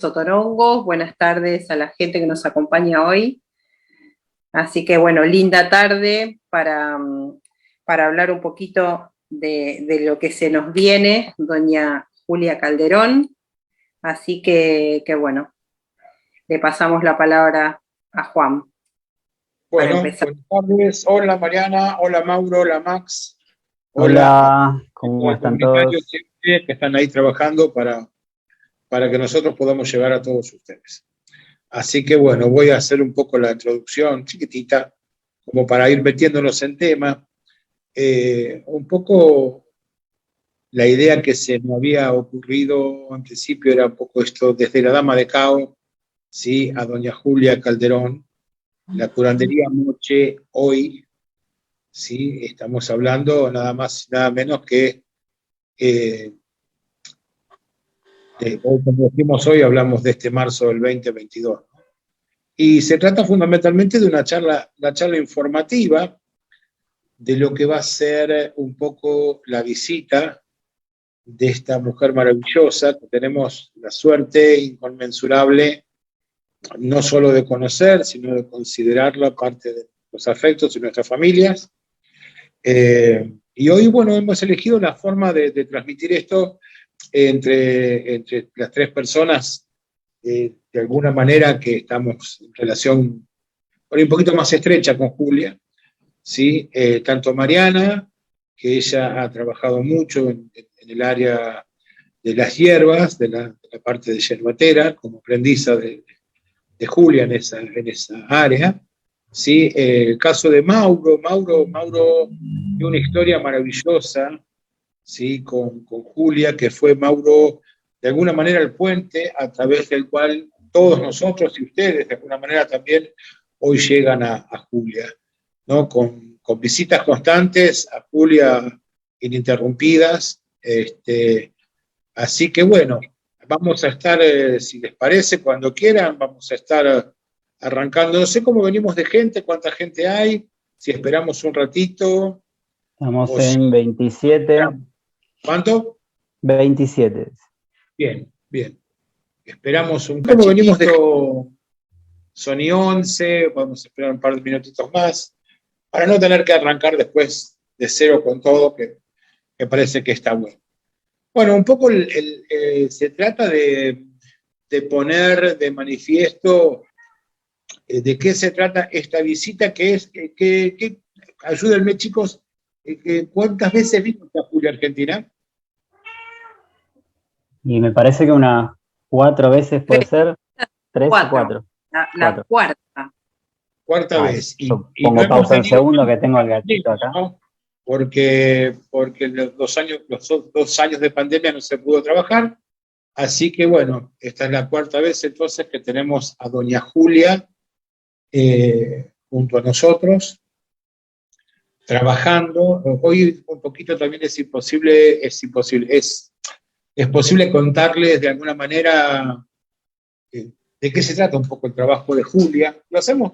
Sotorongos, buenas tardes a la gente que nos acompaña hoy. Así que bueno, linda tarde para hablar un poquito de lo que se nos viene, doña Julia Calderón. Así que bueno, le pasamos la palabra a Juan para Bueno, empezar. buenas tardes. Hola Mariana, hola Mauro, hola Max, hola a Hola, ¿cómo los están comunitarios todos? siempre que están ahí trabajando para que nosotros podamos llegar a todos ustedes. Así que bueno, voy a hacer un poco la introducción chiquitita, como para ir metiéndonos en tema. Un poco la idea que se me había ocurrido en principio era un poco esto, desde la Dama de Cao, ¿sí? A doña Julia Calderón, la curandería Moche hoy. Sí, estamos hablando nada más y nada menos que, hoy, como decimos hoy, hablamos de este marzo del 2022. ¿No? Y se trata fundamentalmente de una charla informativa de lo que va a ser un poco la visita de esta mujer maravillosa que tenemos la suerte inconmensurable no solo de conocer, sino de considerarla parte de los afectos de nuestras familias. Y hoy, bueno, hemos elegido la forma de transmitir esto entre las tres personas, de alguna manera que estamos en relación por un poquito más estrecha con Julia, ¿sí? Tanto Mariana, que ella ha trabajado mucho en el área de las hierbas, de la parte de yerbatera, como aprendiza de Julia en esa área. ¿Sí? El caso de Mauro tiene una historia maravillosa, ¿sí? con Julia, que fue Mauro, de alguna manera, el puente a través del cual todos nosotros y ustedes, de alguna manera también, hoy llegan a Julia, ¿no? Con visitas constantes a Julia ininterrumpidas. Así que bueno, vamos a estar, si les parece, cuando quieran, vamos a estar arrancando. No sé cómo venimos de gente, cuánta gente hay, si esperamos un ratito Estamos o si... en 27, ¿Cuánto? 27. Bien, bien. Esperamos un cachito. Como venimos de son y 11, podemos esperar un par de minutitos más, para no tener que arrancar después de cero con todo, que parece que está bueno. Bueno, un poco se trata de poner de manifiesto de qué se trata esta visita, que es, ayúdenme chicos, ¿cuántas veces vino esta Julia Argentina? Y me parece que unas 4 veces puede ser, 3 o Cuatro, 4. la cuarta. Cuarta Ah, vez. yo Y no pongo hemos pausa un tenido segundo que tengo el gatito problemas, acá. ¿no? Porque los 2 años de pandemia no se pudo trabajar. Así que bueno, esta es la cuarta vez entonces que tenemos a doña Julia junto a nosotros, trabajando. Hoy un poquito también es posible contarles de alguna manera de qué se trata un poco el trabajo de Julia. Lo hacemos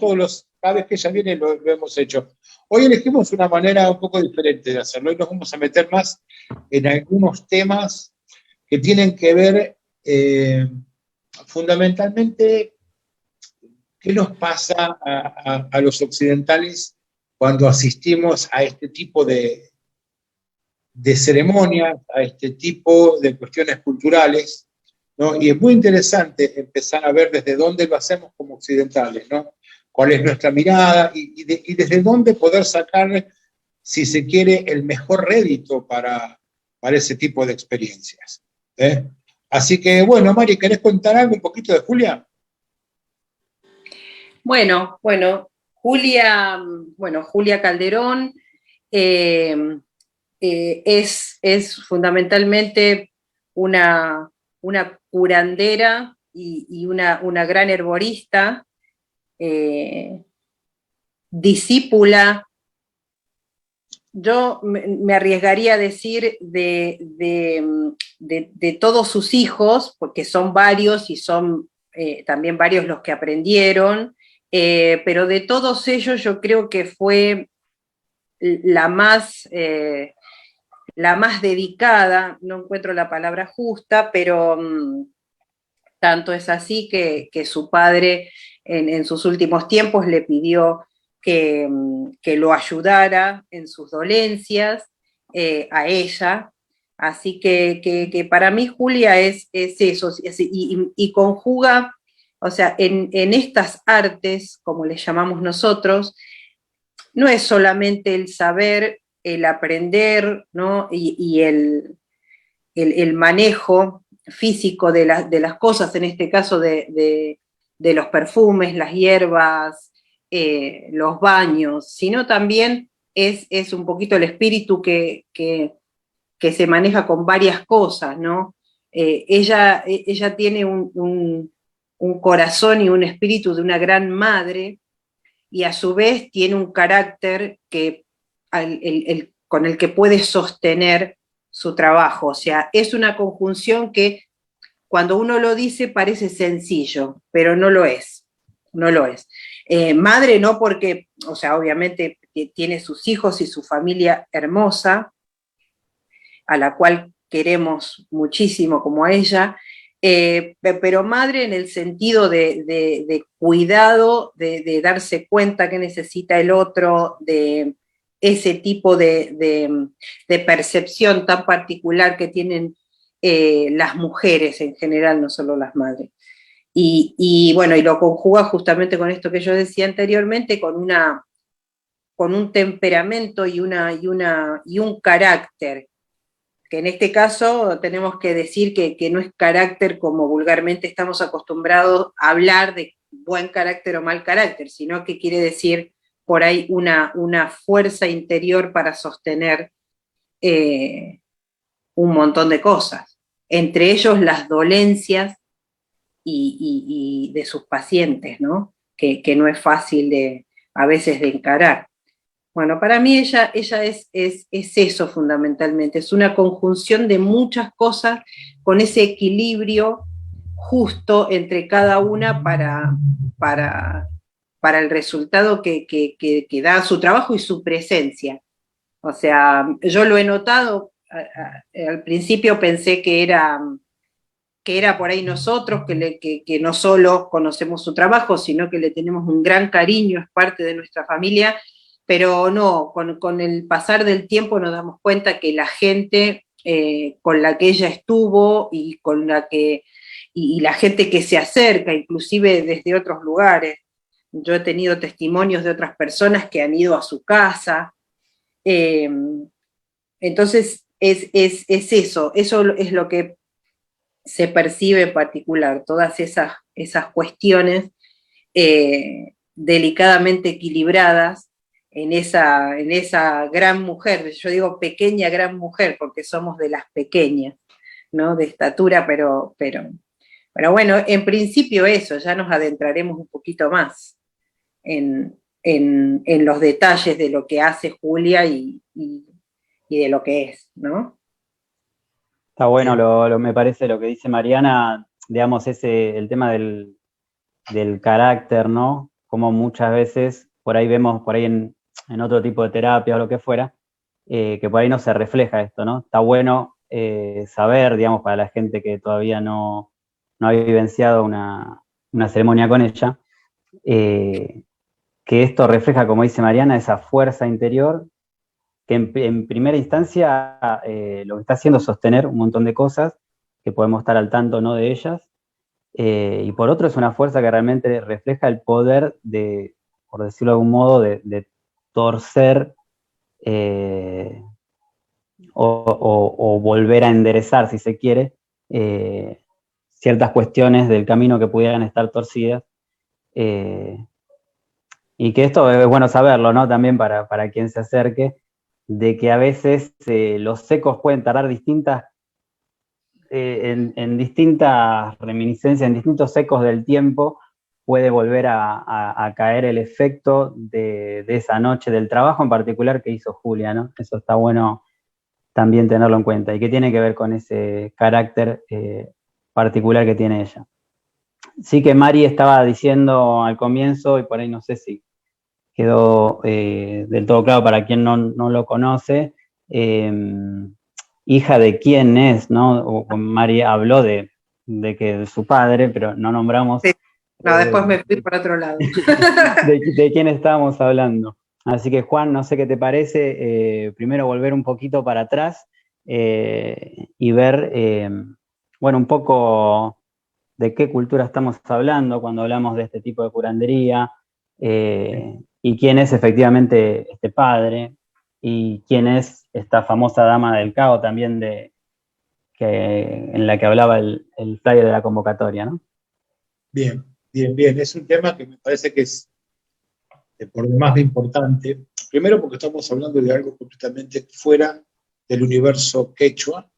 cada vez que ella viene lo hemos hecho. Hoy elegimos una manera un poco diferente de hacerlo. Hoy nos vamos a meter más en algunos temas que tienen que ver fundamentalmente qué nos pasa a los occidentales cuando asistimos a este tipo de ceremonias, a este tipo de cuestiones culturales, ¿no? Y es muy interesante empezar a ver desde dónde lo hacemos como occidentales, ¿no? Cuál es nuestra mirada y desde dónde poder sacar, si se quiere, el mejor rédito para ese tipo de experiencias. ¿Eh? Así que, bueno, Mari, ¿querés contar algo un poquito de Julia? Bueno, Julia Calderón eh, es fundamentalmente una curandera y una gran herborista, discípula. Yo me arriesgaría a decir de todos sus hijos, porque son varios y son también varios los que aprendieron, pero de todos ellos yo creo que fue la más dedicada, no encuentro la palabra justa, pero Tanto es así que su padre en sus últimos tiempos le pidió que lo ayudara en sus dolencias a ella. Así que para mí Julia es eso, y conjuga, o sea, en estas artes, como les llamamos nosotros, no es solamente el saber, el aprender, ¿no? y el manejo físico de las cosas, en este caso de los perfumes, las hierbas, los baños, sino también es un poquito el espíritu que se maneja con varias cosas, ¿no? Ella tiene un corazón y un espíritu de una gran madre, y a su vez tiene un carácter con el que puede sostener su trabajo. O sea, es una conjunción que cuando uno lo dice parece sencillo, pero no lo es. No lo es. Madre no porque, o sea, obviamente tiene sus hijos y su familia hermosa, a la cual queremos muchísimo como a ella, pero madre en el sentido de cuidado, de darse cuenta que necesita el otro, de ese tipo de percepción tan particular que tienen las mujeres en general, no solo las madres. Y bueno, y lo conjuga justamente con esto que yo decía anteriormente, con un temperamento y un carácter, que en este caso tenemos que decir que no es carácter como vulgarmente estamos acostumbrados a hablar de buen carácter o mal carácter, sino que quiere decir por ahí una fuerza interior para sostener un montón de cosas, entre ellos las dolencias y de sus pacientes, ¿no? Que no es fácil a veces de encarar. Bueno, para mí ella es eso fundamentalmente, es una conjunción de muchas cosas con ese equilibrio justo entre cada una para el resultado que da su trabajo y su presencia. O sea, yo lo he notado, al principio pensé que era por ahí nosotros, que no solo conocemos su trabajo, sino que le tenemos un gran cariño, es parte de nuestra familia, pero no, con el pasar del tiempo nos damos cuenta que la gente con la que ella estuvo y con la que y la gente que se acerca, inclusive desde otros lugares. Yo he tenido testimonios de otras personas que han ido a su casa. Entonces, es eso es lo que se percibe en particular, todas esas cuestiones delicadamente equilibradas en esa gran mujer. Yo digo pequeña gran mujer porque somos de las pequeñas, ¿no? De estatura, pero bueno, en principio eso, ya nos adentraremos un poquito más en los detalles de lo que hace Julia y de lo que es, ¿no? Está bueno, me parece lo que dice Mariana, digamos, el tema del carácter, ¿no? Como muchas veces, por ahí vemos, por ahí en otro tipo de terapia o lo que fuera, que por ahí no se refleja esto, ¿no? Está bueno saber, digamos, para la gente que todavía no ha vivenciado una ceremonia con ella, que esto refleja, como dice Mariana, esa fuerza interior que en primera instancia lo que está haciendo es sostener un montón de cosas que podemos estar al tanto no de ellas, y por otro es una fuerza que realmente refleja el poder de, por decirlo de algún modo, de torcer o volver a enderezar, si se quiere, ciertas cuestiones del camino que pudieran estar torcidas, y que esto es bueno saberlo, ¿no? También para quien se acerque, de que a veces los secos pueden tardar en distintas reminiscencias, en distintos ecos del tiempo, puede volver a caer el efecto de esa noche del trabajo en particular que hizo Julia, ¿no? Eso está bueno también tenerlo en cuenta, y que tiene que ver con ese carácter particular que tiene ella. Sí que Mari estaba diciendo al comienzo, y por ahí no sé si quedó del todo claro para quien no lo conoce, hija de quién es, ¿no? Mari habló de de su padre, pero no nombramos Sí. No, después me fui por otro lado. de quién estábamos hablando. Así que Juan, no sé qué te parece, primero volver un poquito para atrás y ver, bueno, un poco de qué cultura estamos hablando cuando hablamos de este tipo de curandería, y quién es efectivamente este padre, y quién es esta famosa dama del Cao también en la que hablaba el flyer de la convocatoria, ¿no? Bien, bien, bien. Es un tema que me parece que es por demás de importante. Primero porque estamos hablando de algo completamente fuera del universo quechua,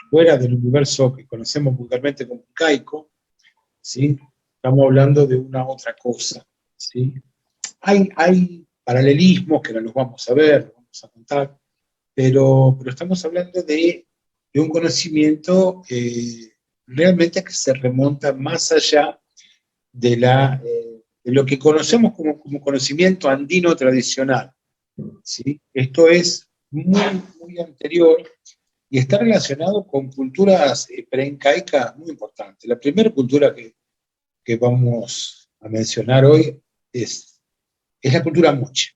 fuera del universo que conocemos vulgarmente como incaico, ¿sí? Estamos hablando de una otra cosa, ¿sí? Hay paralelismos que no los vamos a ver, los vamos a contar, pero estamos hablando de un conocimiento realmente que se remonta más allá de lo que conocemos como conocimiento andino tradicional, ¿sí? Esto es muy anterior y está relacionado con culturas preincaicas muy importantes. La primera cultura que vamos a mencionar hoy es la cultura moche.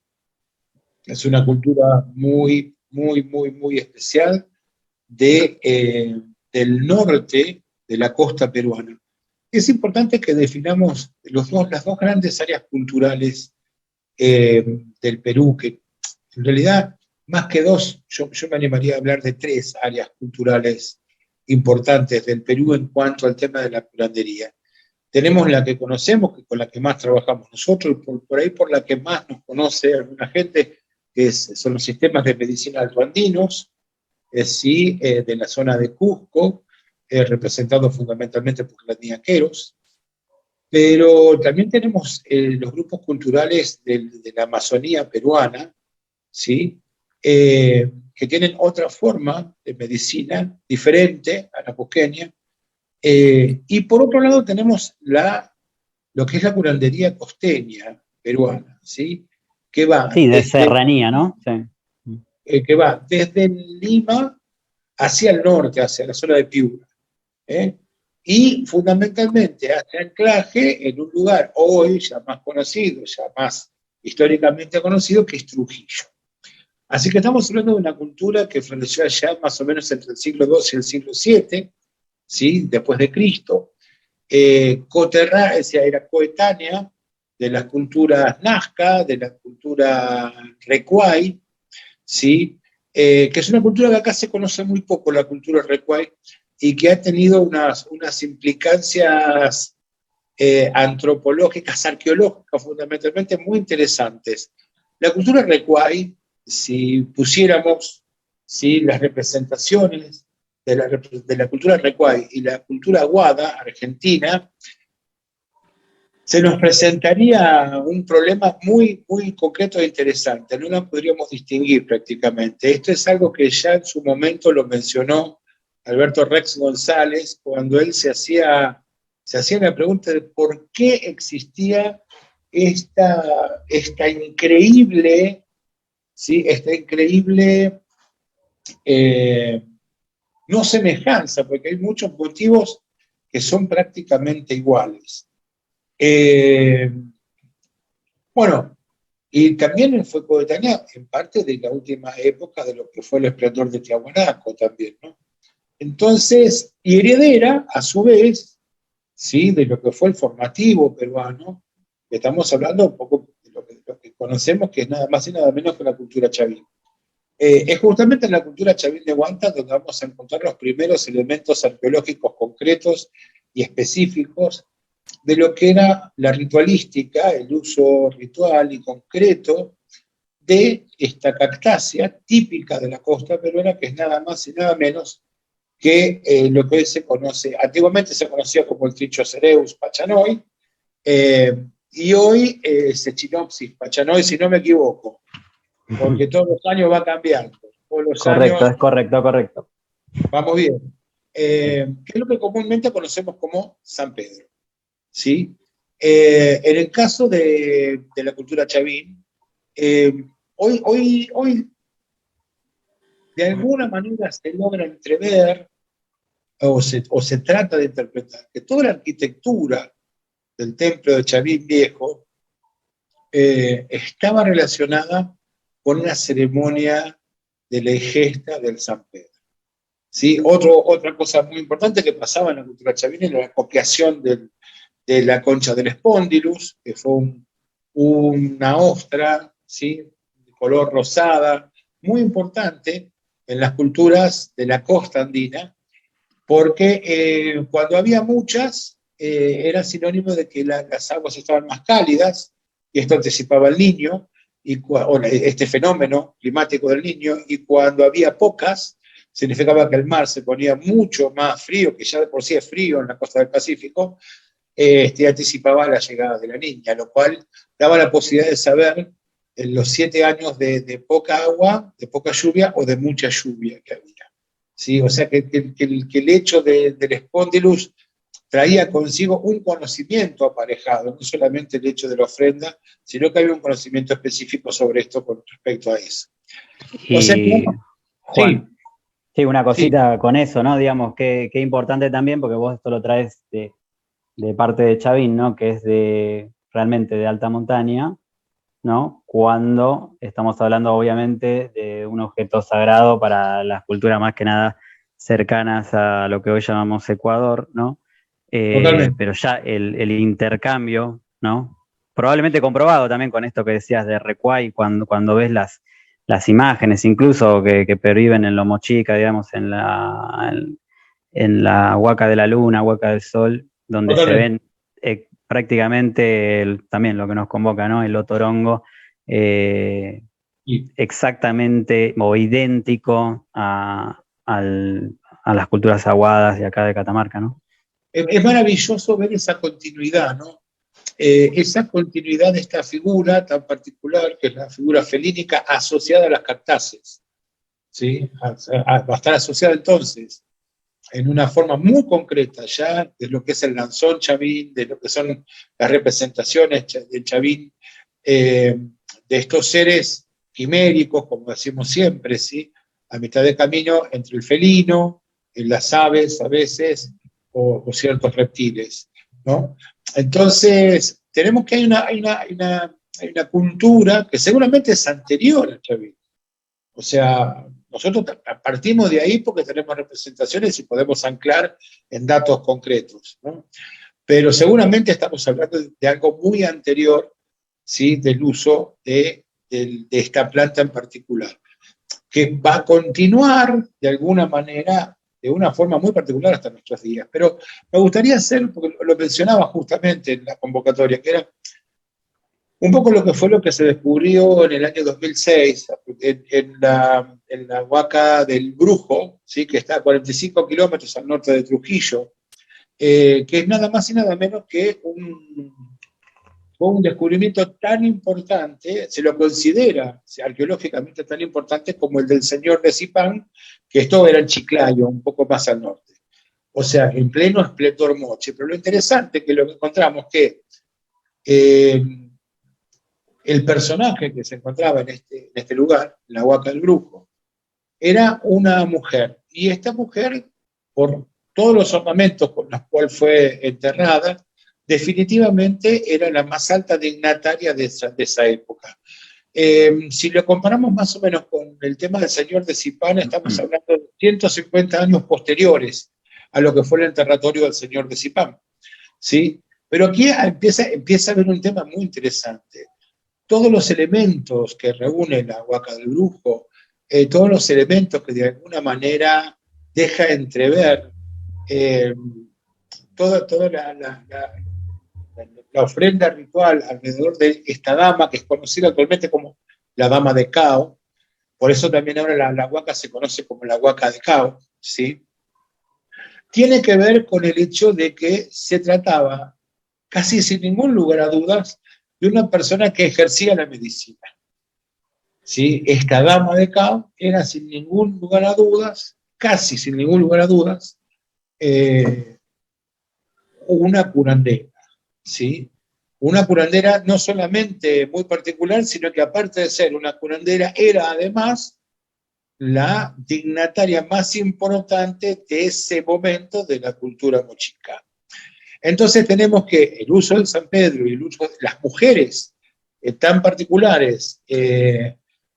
Es una cultura muy especial del norte de la costa peruana. Es importante que definamos las dos grandes áreas culturales del Perú, que en realidad, más que dos, yo me animaría a hablar de tres áreas culturales importantes del Perú en cuanto al tema de la curandería. Tenemos la que conocemos, que con la que más trabajamos nosotros, y por ahí por la que más nos conoce alguna gente, son los sistemas de medicina altoandinos, sí, de la zona de Cusco, representados fundamentalmente por los niaqueros, pero también tenemos los grupos culturales de la Amazonía peruana, ¿sí? Que tienen otra forma de medicina diferente a la cusqueña. Y por otro lado tenemos lo que es la curandería costeña peruana, ¿sí? Que va Sí, de desde, serranía, ¿no? Sí. que va desde Lima hacia el norte, hacia la zona de Piura, ¿eh? Y fundamentalmente hace anclaje en un lugar hoy ya más conocido, ya más históricamente conocido, que es Trujillo. Así que estamos hablando de una cultura que floreció allá más o menos entre el siglo II y el siglo VII, ¿sí? Después de Cristo. Era coetánea de las culturas nazca, de la cultura recuay, ¿sí? Que es una cultura que acá se conoce muy poco, la cultura recuay, y que ha tenido unas implicancias antropológicas, arqueológicas fundamentalmente muy interesantes. La cultura recuay, si pusiéramos, ¿sí?, las representaciones de la cultura recuay y la cultura guada argentina, se nos presentaría un problema muy concreto e interesante. No la podríamos distinguir prácticamente. Esto es algo que ya en su momento lo mencionó Alberto Rex González cuando él se hacía la pregunta de por qué existía esta increíble, ¿sí?, no semejanza, porque hay muchos motivos que son prácticamente iguales. Bueno, y también fue coetánea en parte de la última época de lo que fue el esplendor de Tiahuanaco también, ¿no? Entonces, y heredera, a su vez, ¿sí?, de lo que fue el formativo peruano, que estamos hablando un poco de lo que conocemos, que es nada más y nada menos que la cultura chavín. Es justamente en la cultura chavín de Huanta donde vamos a encontrar los primeros elementos arqueológicos concretos y específicos de lo que era la ritualística, el uso ritual y concreto de esta cactácea típica de la costa peruana, que es nada más y nada menos que lo que hoy se conoce, antiguamente se conocía como el Trichocereus pachanoi, y hoy es Echinopsis pachanoi, si no me equivoco, porque todos los años va cambiando. Todos los Correcto, años es correcto. vamos bien. Que es lo que comúnmente conocemos como San Pedro, ¿sí? En el caso de la cultura chavín, hoy de alguna manera se logra entrever, o se trata de interpretar, que toda la arquitectura del templo de Chavín Viejo estaba relacionada con una ceremonia de la ingesta del San Pedro. ¿Sí? Otra cosa muy importante que pasaba en la cultura chavina era la copiación de la concha del Spondylus, que fue una ostra, ¿sí? De color rosada, muy importante en las culturas de la costa andina, porque cuando había muchas, era sinónimo de que las aguas estaban más cálidas, y esto anticipaba al Niño, este fenómeno climático del Niño, y cuando había pocas, significaba que el mar se ponía mucho más frío, que ya de por sí es frío en la costa del Pacífico, anticipaba la llegada de la Niña, lo cual daba la posibilidad de saber en los 7 años de poca agua, de poca lluvia o de mucha lluvia que había. ¿Sí? O sea que el hecho del Spondylus traía consigo un conocimiento aparejado, no solamente el hecho de la ofrenda, sino que había un conocimiento específico sobre esto con respecto a eso. Y, o sea que, Juan, sí, una cosita sí. con eso, ¿no? Digamos, que importante también, porque vos esto lo traes de parte de Chavín, ¿no? Que es realmente de alta montaña, ¿no? Cuando estamos hablando, obviamente, de un objeto sagrado para las culturas más que nada cercanas a lo que hoy llamamos Ecuador, ¿no? Totalmente. Pero ya el intercambio, ¿no? Probablemente comprobado también con esto que decías de Recuay, cuando ves las imágenes, incluso que perviven en Lomo Chica, digamos, en la Huaca de la Luna, Huaca del Sol, donde se Totalmente. ven prácticamente también lo que nos convoca, ¿no? El otorongo, Sí. exactamente o idéntico a las culturas aguadas de acá de Catamarca, ¿no? Es maravilloso ver esa continuidad, ¿no? Esa continuidad de esta figura tan particular, que es la figura felínica asociada a las cactáceas, ¿sí? Va a estar asociada entonces en una forma muy concreta ya de lo que es el lanzón Chavín, de lo que son las representaciones de Chavín, de estos seres quiméricos, como decimos siempre, ¿sí? A mitad de camino entre el felino, las aves a veces, o ciertos reptiles, ¿no? Entonces, tenemos que hay una cultura que seguramente es anterior a Chavín. O sea, nosotros partimos de ahí porque tenemos representaciones y podemos anclar en datos concretos, ¿no? Pero seguramente estamos hablando de algo muy anterior, ¿sí? Del uso de esta planta en particular, que va a continuar de alguna manera, de una forma muy particular hasta nuestros días. Pero me gustaría hacer, porque lo mencionaba justamente en la convocatoria, que era un poco lo que se descubrió en el año 2006 en la Huaca del Brujo, ¿sí? Que está a 45 kilómetros al norte de Trujillo, que es nada más y nada menos que un descubrimiento tan importante, se lo considera arqueológicamente tan importante como el del señor de Zipán, que esto era en Chiclayo, un poco más al norte. O sea, en pleno esplendor moche. Pero lo interesante es que lo que encontramos que el personaje que se encontraba en este lugar, la Huaca del Brujo, era una mujer. Y esta mujer, por todos los ornamentos con los cuales fue enterrada, definitivamente era la más alta dignataria de esa época. Si lo comparamos más o menos con el tema del señor de Zipán, estamos hablando de 150 años posteriores a lo que fue el enterratorio del señor de Zipán, ¿sí? Pero aquí empieza a haber un tema muy interesante. Todos los elementos que reúne la Huaca del Brujo, todos los elementos que de alguna manera deja entrever toda la ofrenda ritual alrededor de esta dama que es conocida actualmente como la Dama de Cao. Por eso también ahora la Huaca se conoce como la Huaca de Cao, ¿sí? Tiene que ver con el hecho de que se trataba, casi sin ningún lugar a dudas, de una persona que ejercía la medicina. ¿Sí? Esta Dama de Cao era sin ningún lugar a dudas, casi sin ningún lugar a dudas, una curandera, ¿sí? Una curandera no solamente muy particular, sino que aparte de ser una curandera, era además la dignataria más importante de ese momento de la cultura mochica. Entonces tenemos que el uso del San Pedro y el uso de las mujeres tan particulares,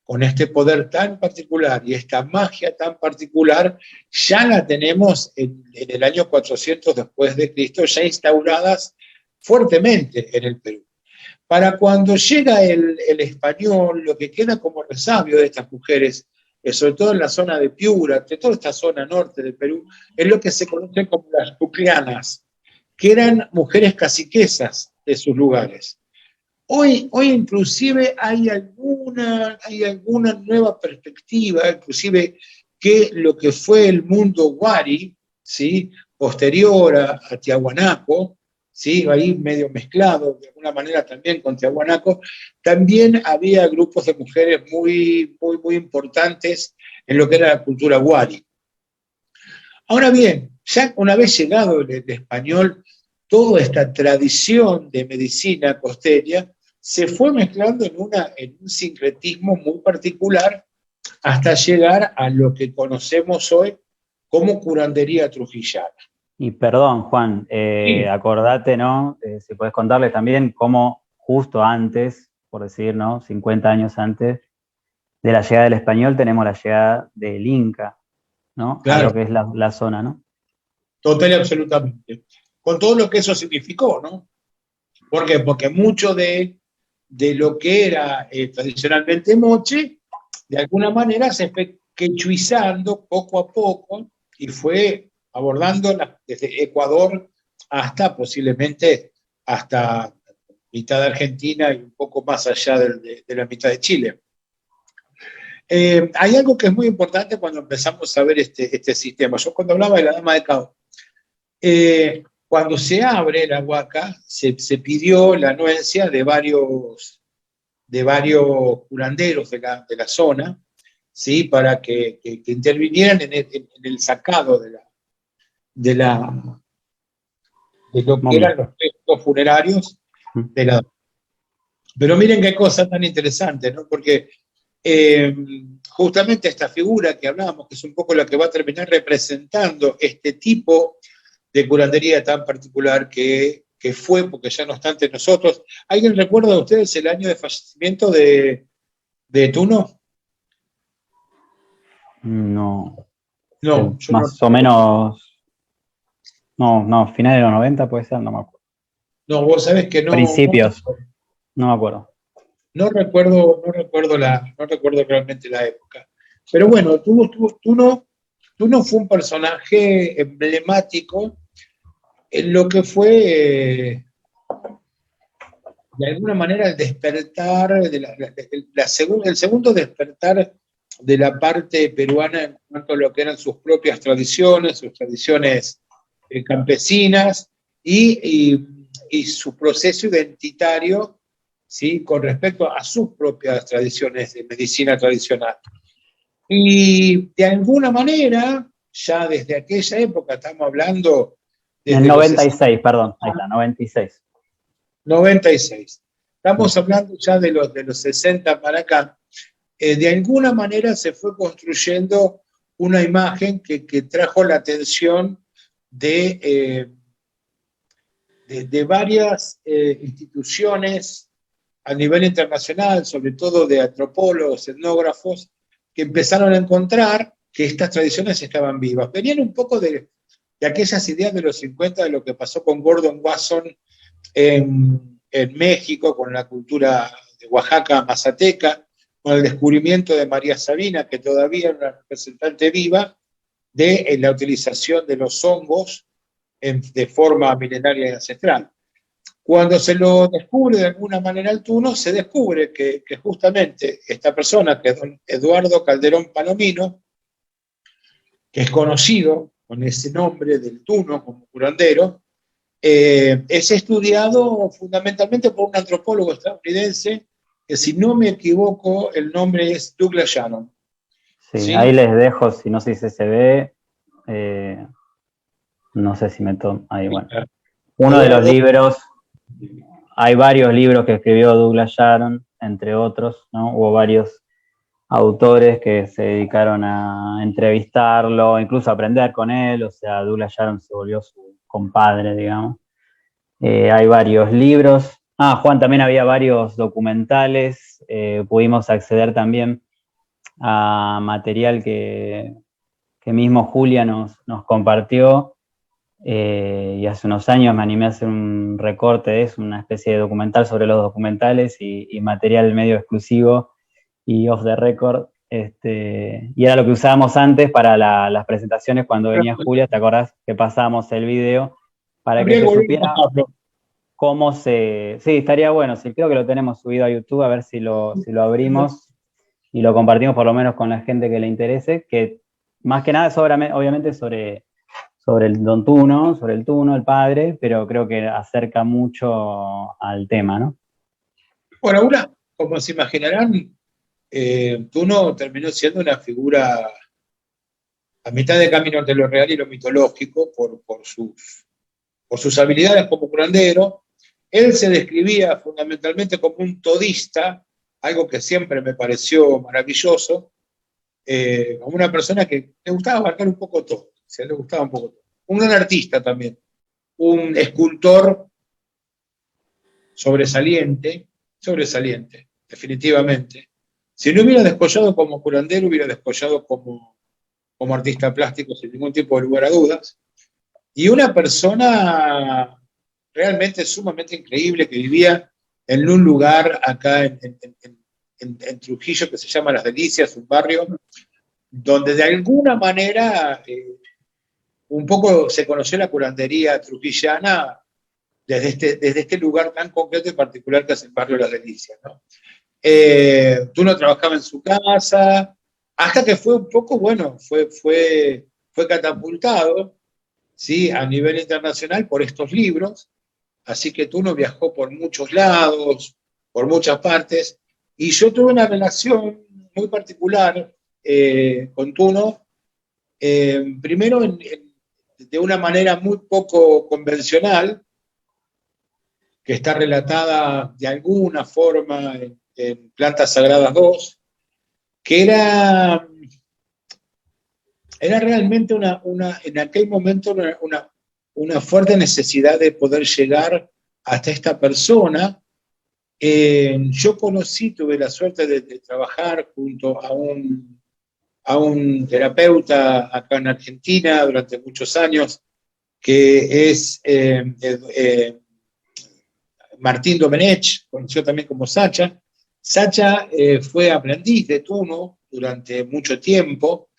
con este poder tan particular y esta magia tan particular, ya la tenemos en el año 400 después de Cristo, ya instauradas fuertemente en el Perú. Para cuando llega el español, lo que queda como resabio de estas mujeres, sobre todo en la zona de Piura, de toda esta zona norte del Perú, es lo que se conoce como las tuclianas, que eran mujeres caciquesas de sus lugares. Hoy inclusive hay alguna nueva perspectiva, inclusive que lo que fue el mundo Huari, ¿sí?, posterior a Tiahuanaco, ¿sí?, ahí medio mezclado de alguna manera también con Tiahuanaco, también había grupos de mujeres muy importantes en lo que era la cultura Huari. Ahora bien, ya una vez llegado el español, toda esta tradición de medicina costeña se fue mezclando en un sincretismo muy particular hasta llegar a lo que conocemos hoy como curandería trujillana. Y perdón, Juan, Sí. acordate, ¿no? Si podés contarles también cómo justo antes, por decir, ¿no? 50 años antes de la llegada del español, tenemos la llegada del Inca, ¿no? Claro. A lo que es la zona, ¿no? Total y absolutamente. Con todo lo que eso significó, ¿no? ¿Por qué? Porque mucho de lo que era tradicionalmente moche, de alguna manera se fue quechuizando poco a poco y fue abordando desde Ecuador hasta posiblemente hasta mitad de Argentina y un poco más allá de la mitad de Chile. Hay algo que es muy importante cuando empezamos a ver este sistema. Yo cuando hablaba de la dama de Cao, cuando se abre la huaca, se pidió la anuencia de varios curanderos de la zona, ¿sí?, para que intervinieran en el sacado de lo que eran los restos funerarios de la. Pero miren qué cosa tan interesante, ¿no? Porque justamente esta figura que hablábamos, que es un poco la que va a terminar representando este tipo de curandería tan particular que fue, porque ya no está entre nosotros. ¿Alguien recuerda de ustedes el año de fallecimiento de Tuno? No. No, yo más o menos. No, finales de los 90 puede ser, no me acuerdo. No, vos sabés que no. Principios, no me acuerdo. No recuerdo realmente la época. Pero bueno, Tuno fue un personaje emblemático en lo que fue, de alguna manera, el despertar, el segundo despertar de la parte peruana en cuanto a lo que eran sus propias tradiciones, sus tradiciones campesinas y su proceso identitario, ¿sí?, con respecto a sus propias tradiciones de medicina tradicional. Y de alguna manera, ya desde aquella época, estamos hablando. En el 96, perdón, ahí está, 96. 96. Estamos hablando ya de los 60 para acá. De alguna manera se fue construyendo una imagen que trajo la atención de varias instituciones a nivel internacional, sobre todo de antropólogos, etnógrafos, que empezaron a encontrar que estas tradiciones estaban vivas. Venían un poco de aquellas ideas de los 50, de lo que pasó con Gordon Wasson en México, con la cultura de Oaxaca mazateca, con el descubrimiento de María Sabina, que todavía es una representante viva de la utilización de los hongos de forma milenaria y ancestral. Cuando se lo descubre de alguna manera el Tuno, se descubre que justamente esta persona, que es don Eduardo Calderón Palomino, que es conocido con ese nombre del Tuno como curandero, es estudiado fundamentalmente por un antropólogo estadounidense, que si no me equivoco, el nombre es Douglas Shannon. Sí, ahí les dejo, si no sé si se ve, no sé si me tomo, ahí bueno. Uno de los libros, hay varios libros que escribió Douglas Shannon, entre otros, ¿no? Hubo varios autores que se dedicaron a entrevistarlo, incluso a aprender con él, o sea, Douglas Adams se volvió su compadre, digamos. Hay varios libros. Juan, también había varios documentales, pudimos acceder también a material que mismo Julia nos compartió, y hace unos años me animé a hacer un recorte de eso, una especie de documental sobre los documentales y material medio exclusivo y off the record, y era lo que usábamos antes para las presentaciones cuando venía Julia, ¿te acordás que pasábamos el video para que se supiera cómo se... Sí, estaría bueno, sí, creo que lo tenemos subido a YouTube, a ver si lo abrimos y lo compartimos por lo menos con la gente que le interese, que más que nada es obviamente sobre el Don Tuno, sobre el Tuno, el padre, pero creo que acerca mucho al tema, ¿no? Bueno, como se imaginarán, Tuno terminó siendo una figura a mitad de camino entre lo real y lo mitológico por sus habilidades como curandero. Él se describía fundamentalmente como un todista, algo que siempre me pareció maravilloso, como una persona que le gustaba abarcar un poco todo, le gustaba un poco todo. Un gran artista también, un escultor sobresaliente, definitivamente. Si no hubiera descollado como curandero, hubiera descollado como artista plástico sin ningún tipo de lugar a dudas. Y una persona realmente sumamente increíble que vivía en un lugar acá en Trujillo que se llama Las Delicias, un barrio donde de alguna manera un poco se conoció la curandería trujillana desde este lugar tan concreto y particular que es el barrio Las Delicias, ¿no? Tuno trabajaba en su casa, hasta que fue un poco, bueno, fue catapultado, ¿sí?, a nivel internacional por estos libros, así que Tuno viajó por muchos lados, por muchas partes, y yo tuve una relación muy particular con Tuno, primero de una manera muy poco convencional, que está relatada de alguna forma en Plantas Sagradas 2, que era realmente en aquel momento una fuerte necesidad de poder llegar hasta esta persona. Yo tuve la suerte de trabajar junto a un terapeuta acá en Argentina durante muchos años, que es Martín Domenech, conocido también como Sacha. Sacha fue aprendiz de Tuno durante mucho tiempo.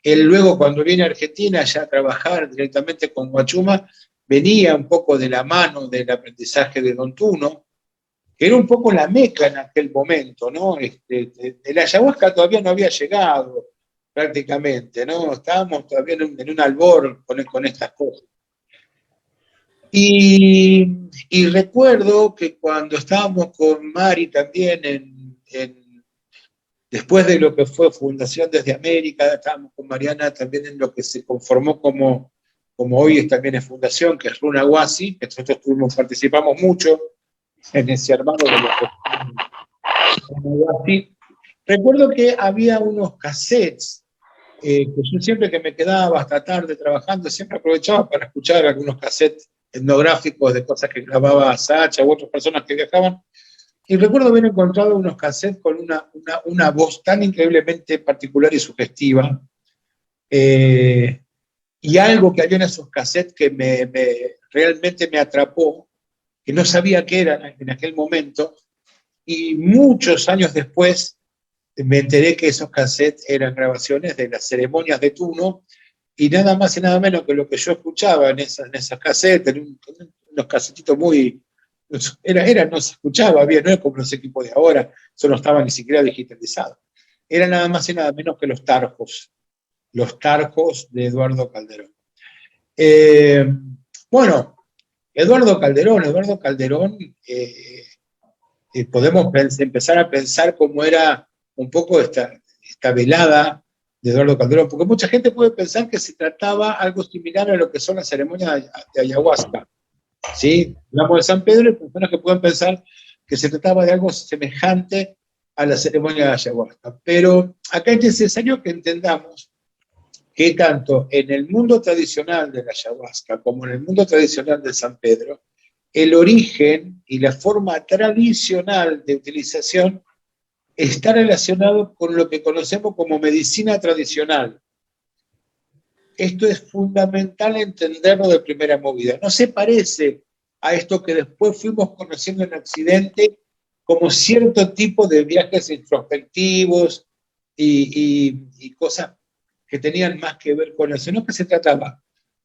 Él luego, cuando viene a Argentina ya a trabajar directamente con Huachuma, venía un poco de la mano del aprendizaje de Don Tuno, que era un poco la meca en aquel momento, ¿no? El ayahuasca todavía no había llegado prácticamente, ¿no? Estábamos todavía en un albor con estas cosas. Y recuerdo que cuando estábamos con Mari también después de lo que fue Fundación Desde América, estábamos con Mariana también en lo que se conformó como hoy también es Fundación, que es Runahuasi, que nosotros participamos mucho en ese armado de lo que fue Runahuasi. Recuerdo que había unos cassettes, que yo siempre que me quedaba hasta tarde trabajando, siempre aprovechaba para escuchar algunos cassettes etnográficos de cosas que grababa Sacha u otras personas que viajaban, y recuerdo haber encontrado unos cassettes con una voz tan increíblemente particular y sugestiva, y algo que había en esos cassettes que realmente me atrapó, que no sabía qué era en aquel momento, y muchos años después me enteré que esos cassettes eran grabaciones de las ceremonias de Tuno, y nada más y nada menos que lo que yo escuchaba en esas cassettes, en unos casetitos muy... no se escuchaba bien, no era como los equipos de ahora, eso no estaba ni siquiera digitalizado. Era nada más y nada menos que los tarjos de Eduardo Calderón. Bueno, Eduardo Calderón, podemos empezar a pensar cómo era un poco esta velada de Eduardo Calderón, porque mucha gente puede pensar que se trataba algo similar a lo que son las ceremonias de ayahuasca, ¿sí? Hablamos de San Pedro y personas que pueden pensar que se trataba de algo semejante a la ceremonia de ayahuasca. Pero acá es necesario que entendamos que tanto en el mundo tradicional de la ayahuasca como en el mundo tradicional de San Pedro, el origen y la forma tradicional de utilización está relacionado con lo que conocemos como medicina tradicional. Esto es fundamental entenderlo de primera movida. No se parece a esto que después fuimos conociendo en Occidente como cierto tipo de viajes introspectivos y cosas que tenían más que ver con eso, sino que se trataba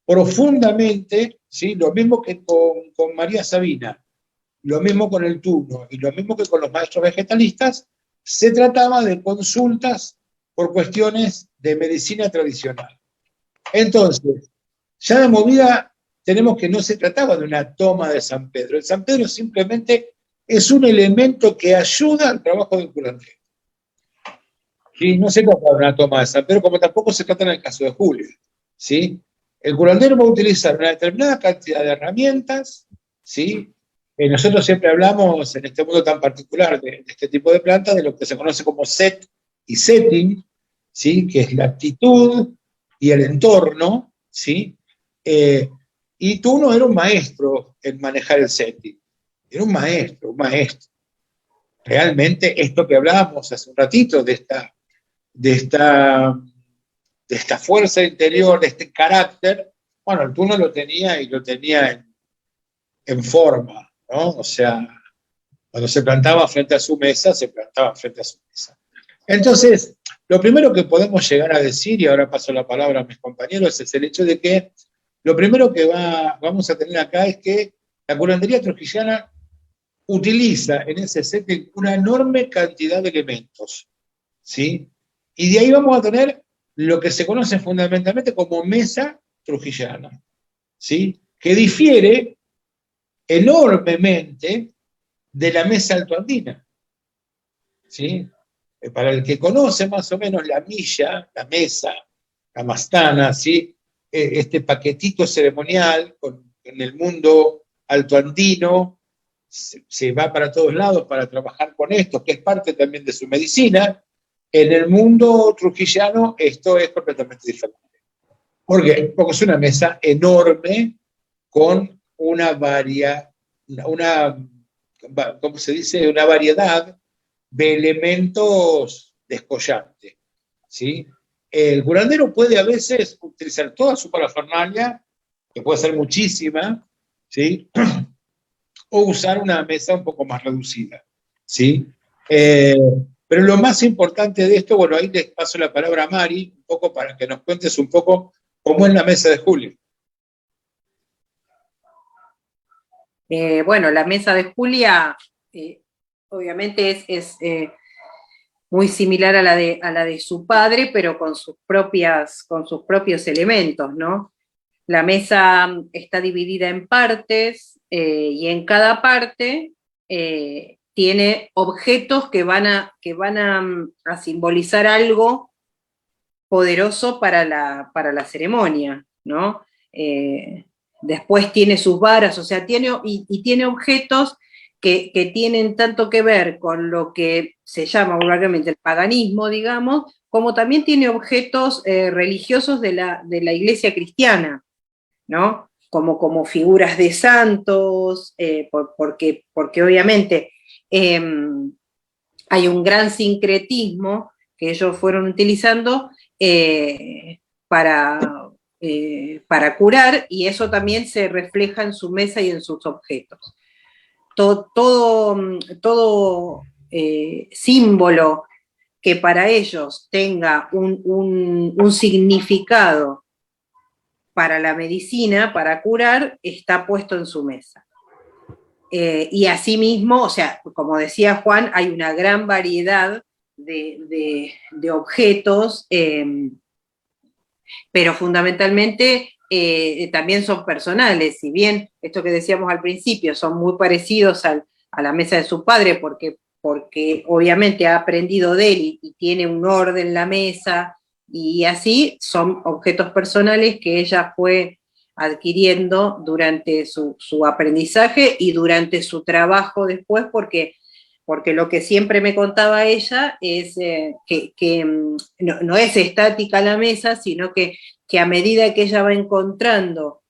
profundamente, ¿sí? Lo mismo que con María Sabina, lo mismo con el Tuno y lo mismo que con los maestros vegetalistas, se trataba de consultas por cuestiones de medicina tradicional. Entonces, ya de movida tenemos que no se trataba de una toma de San Pedro. El San Pedro simplemente es un elemento que ayuda al trabajo del curandero. Y no se trata de una toma de San Pedro, como tampoco se trata en el caso de Julia, ¿sí? El curandero va a utilizar una determinada cantidad de herramientas, ¿sí? Nosotros siempre hablamos, en este mundo tan particular de este tipo de plantas, de lo que se conoce como set y setting, ¿sí? Que es la actitud y el entorno, ¿sí? Y tú no eras un maestro en manejar el setting, era un maestro, un maestro. Realmente esto que hablábamos hace un ratito, de esta fuerza interior, de este carácter, bueno, el Tuno lo tenía y lo tenía en forma, ¿no? O sea, cuando se plantaba frente a su mesa, se plantaba frente a su mesa. Entonces, lo primero que podemos llegar a decir, y ahora paso la palabra a mis compañeros, es el hecho de que lo primero que vamos a tener acá es que la curandería trujillana utiliza en ese setting una enorme cantidad de elementos, ¿sí? Y de ahí vamos a tener lo que se conoce fundamentalmente como mesa trujillana, ¿sí? Que difiere enormemente de la mesa altoandina, ¿sí? Para el que conoce más o menos la milla, la mesa, la mastana, ¿sí? Este paquetito ceremonial en el mundo altoandino, se va para todos lados para trabajar con esto, que es parte también de su medicina. En el mundo trujillano esto es completamente diferente. ¿Por qué? Porque es una mesa enorme con una ¿cómo se dice? Una variedad de elementos descollantes, ¿sí? El curandero puede a veces utilizar toda su parafernalia, que puede ser muchísima, ¿sí? O usar una mesa un poco más reducida, ¿sí? Pero lo más importante de esto, bueno, ahí les paso la palabra a Mari, un poco para que nos cuentes un poco cómo es la mesa de Julio. Bueno, la mesa de Julia obviamente es muy similar a la de su padre, pero con sus propios elementos, ¿no? La mesa está dividida en partes y en cada parte tiene objetos que van a simbolizar algo poderoso para la ceremonia, ¿no? Después tiene sus varas, o sea, tiene objetos que tienen tanto que ver con lo que se llama vulgarmente el paganismo, digamos, como también tiene objetos religiosos de la iglesia cristiana, ¿no? Como figuras de santos, porque obviamente hay un gran sincretismo que ellos fueron utilizando para curar, y eso también se refleja en su mesa y en sus objetos. Todo símbolo que para ellos tenga un significado para la medicina, para curar, está puesto en su mesa. Y asimismo, o sea, como decía Juan, hay una gran variedad de objetos, pero fundamentalmente también son personales. Si bien esto que decíamos al principio son muy parecidos a la mesa de su padre, porque obviamente ha aprendido de él y tiene un orden en la mesa, y así son objetos personales que ella fue adquiriendo durante su aprendizaje y durante su trabajo después, porque porque lo que siempre me contaba ella es que no es estática la mesa, sino que a medida que ella va encontrando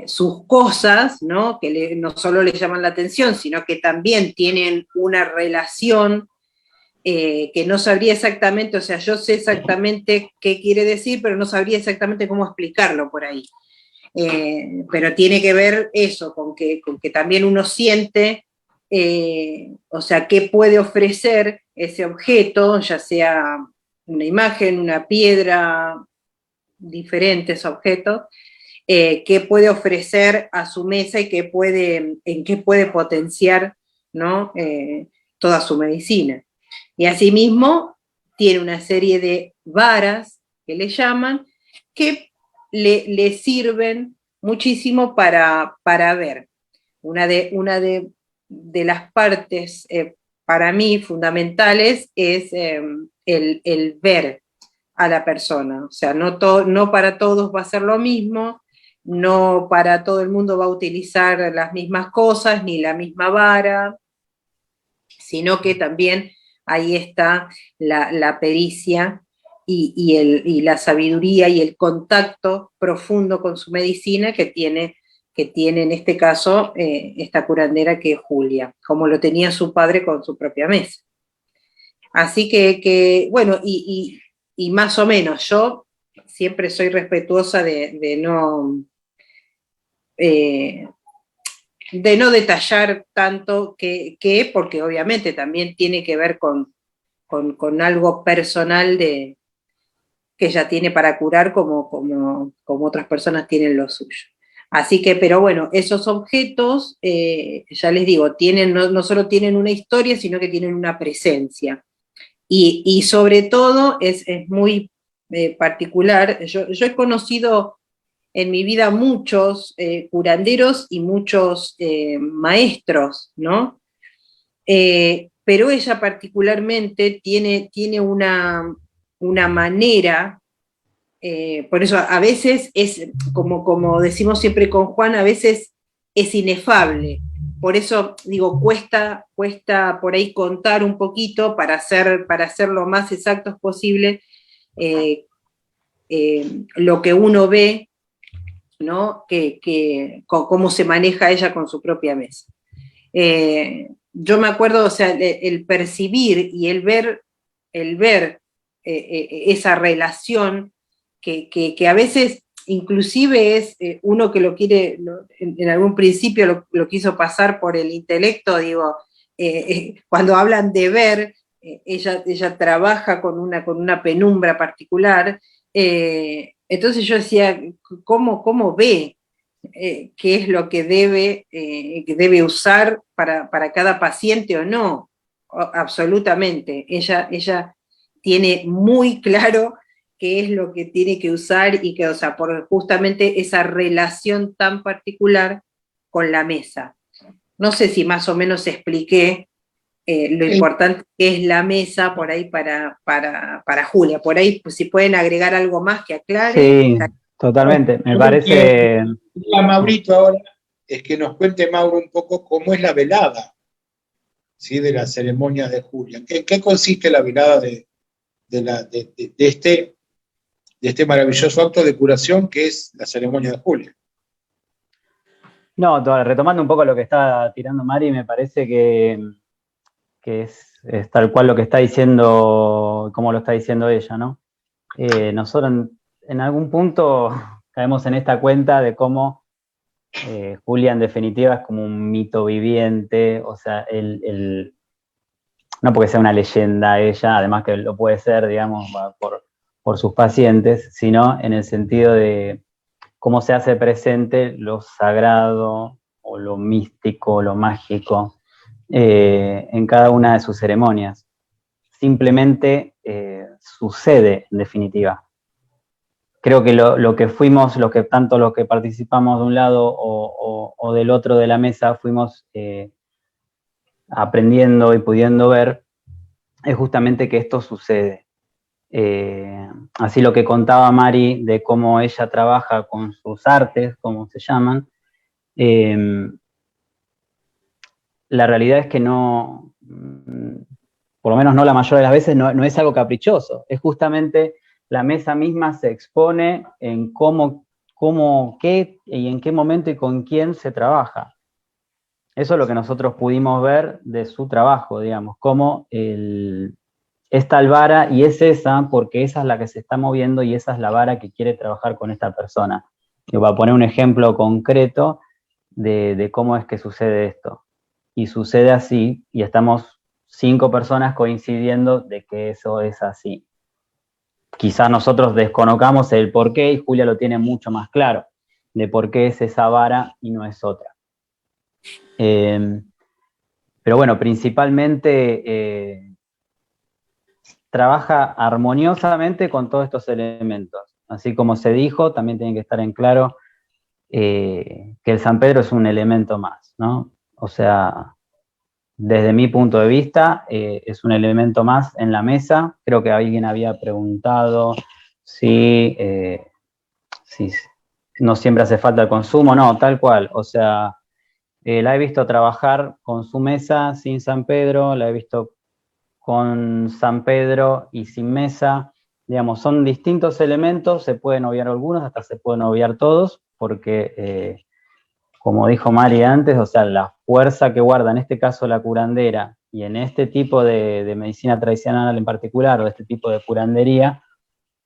sus cosas, ¿no? Que no solo le llaman la atención, sino que también tienen una relación que no sabría exactamente, o sea, yo sé exactamente qué quiere decir, pero no sabría exactamente cómo explicarlo por ahí. Pero tiene que ver eso, con que también uno siente, o sea, qué puede ofrecer ese objeto, ya sea una imagen, una piedra, diferentes objetos, qué puede ofrecer a su mesa y en qué puede potenciar, ¿no? Toda su medicina. Y asimismo tiene una serie de varas que le llaman, que le sirven muchísimo para ver. Una de las partes para mí fundamentales es el ver a la persona. O sea, no para todos va a ser lo mismo, no para todo el mundo va a utilizar las mismas cosas ni la misma vara, sino que también ahí está la pericia y la sabiduría y el contacto profundo con su medicina que tiene en este caso esta curandera que es Julia, como lo tenía su padre con su propia mesa. Así que bueno, y más o menos yo siempre soy respetuosa de no detallar tanto porque obviamente también tiene que ver con algo personal que ella tiene para curar como otras personas tienen lo suyo. Así que, pero bueno, esos objetos, ya les digo, no solo tienen una historia, sino que tienen una presencia. Y sobre todo es muy particular. Yo he conocido en mi vida muchos curanderos y muchos maestros, ¿no? Pero ella particularmente tiene una manera, por eso a veces es, como decimos siempre con Juan, a veces es inefable. Por eso digo, cuesta por ahí contar un poquito para ser lo más exactos posible lo que uno ve, ¿no? Cómo se maneja ella con su propia mesa. Yo me acuerdo, o sea, el percibir y el ver esa relación que a veces inclusive es uno que lo quiere, en algún principio lo quiso pasar por el intelecto, digo, cuando hablan de ver, ella trabaja con una penumbra particular, entonces yo decía, ¿cómo ve? Qué es lo que debe usar para cada paciente o no. Absolutamente. Ella tiene muy claro qué es lo que tiene que usar y que, o sea, por justamente esa relación tan particular con la mesa. No sé si más o menos expliqué lo importante que es la mesa por ahí para Julia. Por ahí, pues, si pueden agregar algo más que aclare. Sí, totalmente. Me parece... A Maurito ahora es que nos cuente Mauro un poco cómo es la velada, ¿sí? De la ceremonia de Julia. ¿En qué consiste la velada de este maravilloso acto de curación que es la ceremonia de Julia? No, retomando un poco lo que está tirando Mari, me parece que es tal cual lo que está diciendo, como lo está diciendo ella, ¿no? Nosotros en algún punto caemos en esta cuenta de cómo Julia en definitiva es como un mito viviente, o sea, no porque sea una leyenda ella, además que lo puede ser, digamos, por sus pacientes, sino en el sentido de cómo se hace presente lo sagrado o lo místico, lo mágico, en cada una de sus ceremonias. Simplemente sucede, en definitiva. Creo que lo que fuimos, tanto los que participamos de un lado o del otro de la mesa, fuimos aprendiendo y pudiendo ver, es justamente que esto sucede. Así lo que contaba Mari de cómo ella trabaja con sus artes, como se llaman, la realidad es que no por lo menos no la mayoría de las veces, no es algo caprichoso, es justamente la mesa misma se expone en cómo, qué y en qué momento y con quién se trabaja. Eso es lo que nosotros pudimos ver de su trabajo, digamos, cómo es tal vara y es esa, porque esa es la que se está moviendo y esa es la vara que quiere trabajar con esta persona. Yo voy a poner un ejemplo concreto de cómo es que sucede esto. Y sucede así, y estamos 5 personas coincidiendo de que eso es así. Quizás nosotros desconozcamos el por qué y Julia lo tiene mucho más claro, de por qué es esa vara y no es otra. Pero bueno, principalmente trabaja armoniosamente con todos estos elementos. Así como se dijo, también tiene que estar en claro que el San Pedro es un elemento más, ¿no? O sea, desde mi punto de vista, es un elemento más en la mesa. Creo que alguien había preguntado si no siempre hace falta el consumo, no, tal cual. O sea, la he visto trabajar con su mesa sin San Pedro, la he visto con San Pedro y sin mesa. Digamos, son distintos elementos, se pueden obviar algunos, hasta se pueden obviar todos, porque, como dijo Mari antes, o sea, la fuerza que guarda en este caso la curandera y en este tipo de medicina tradicional en particular, o este tipo de curandería,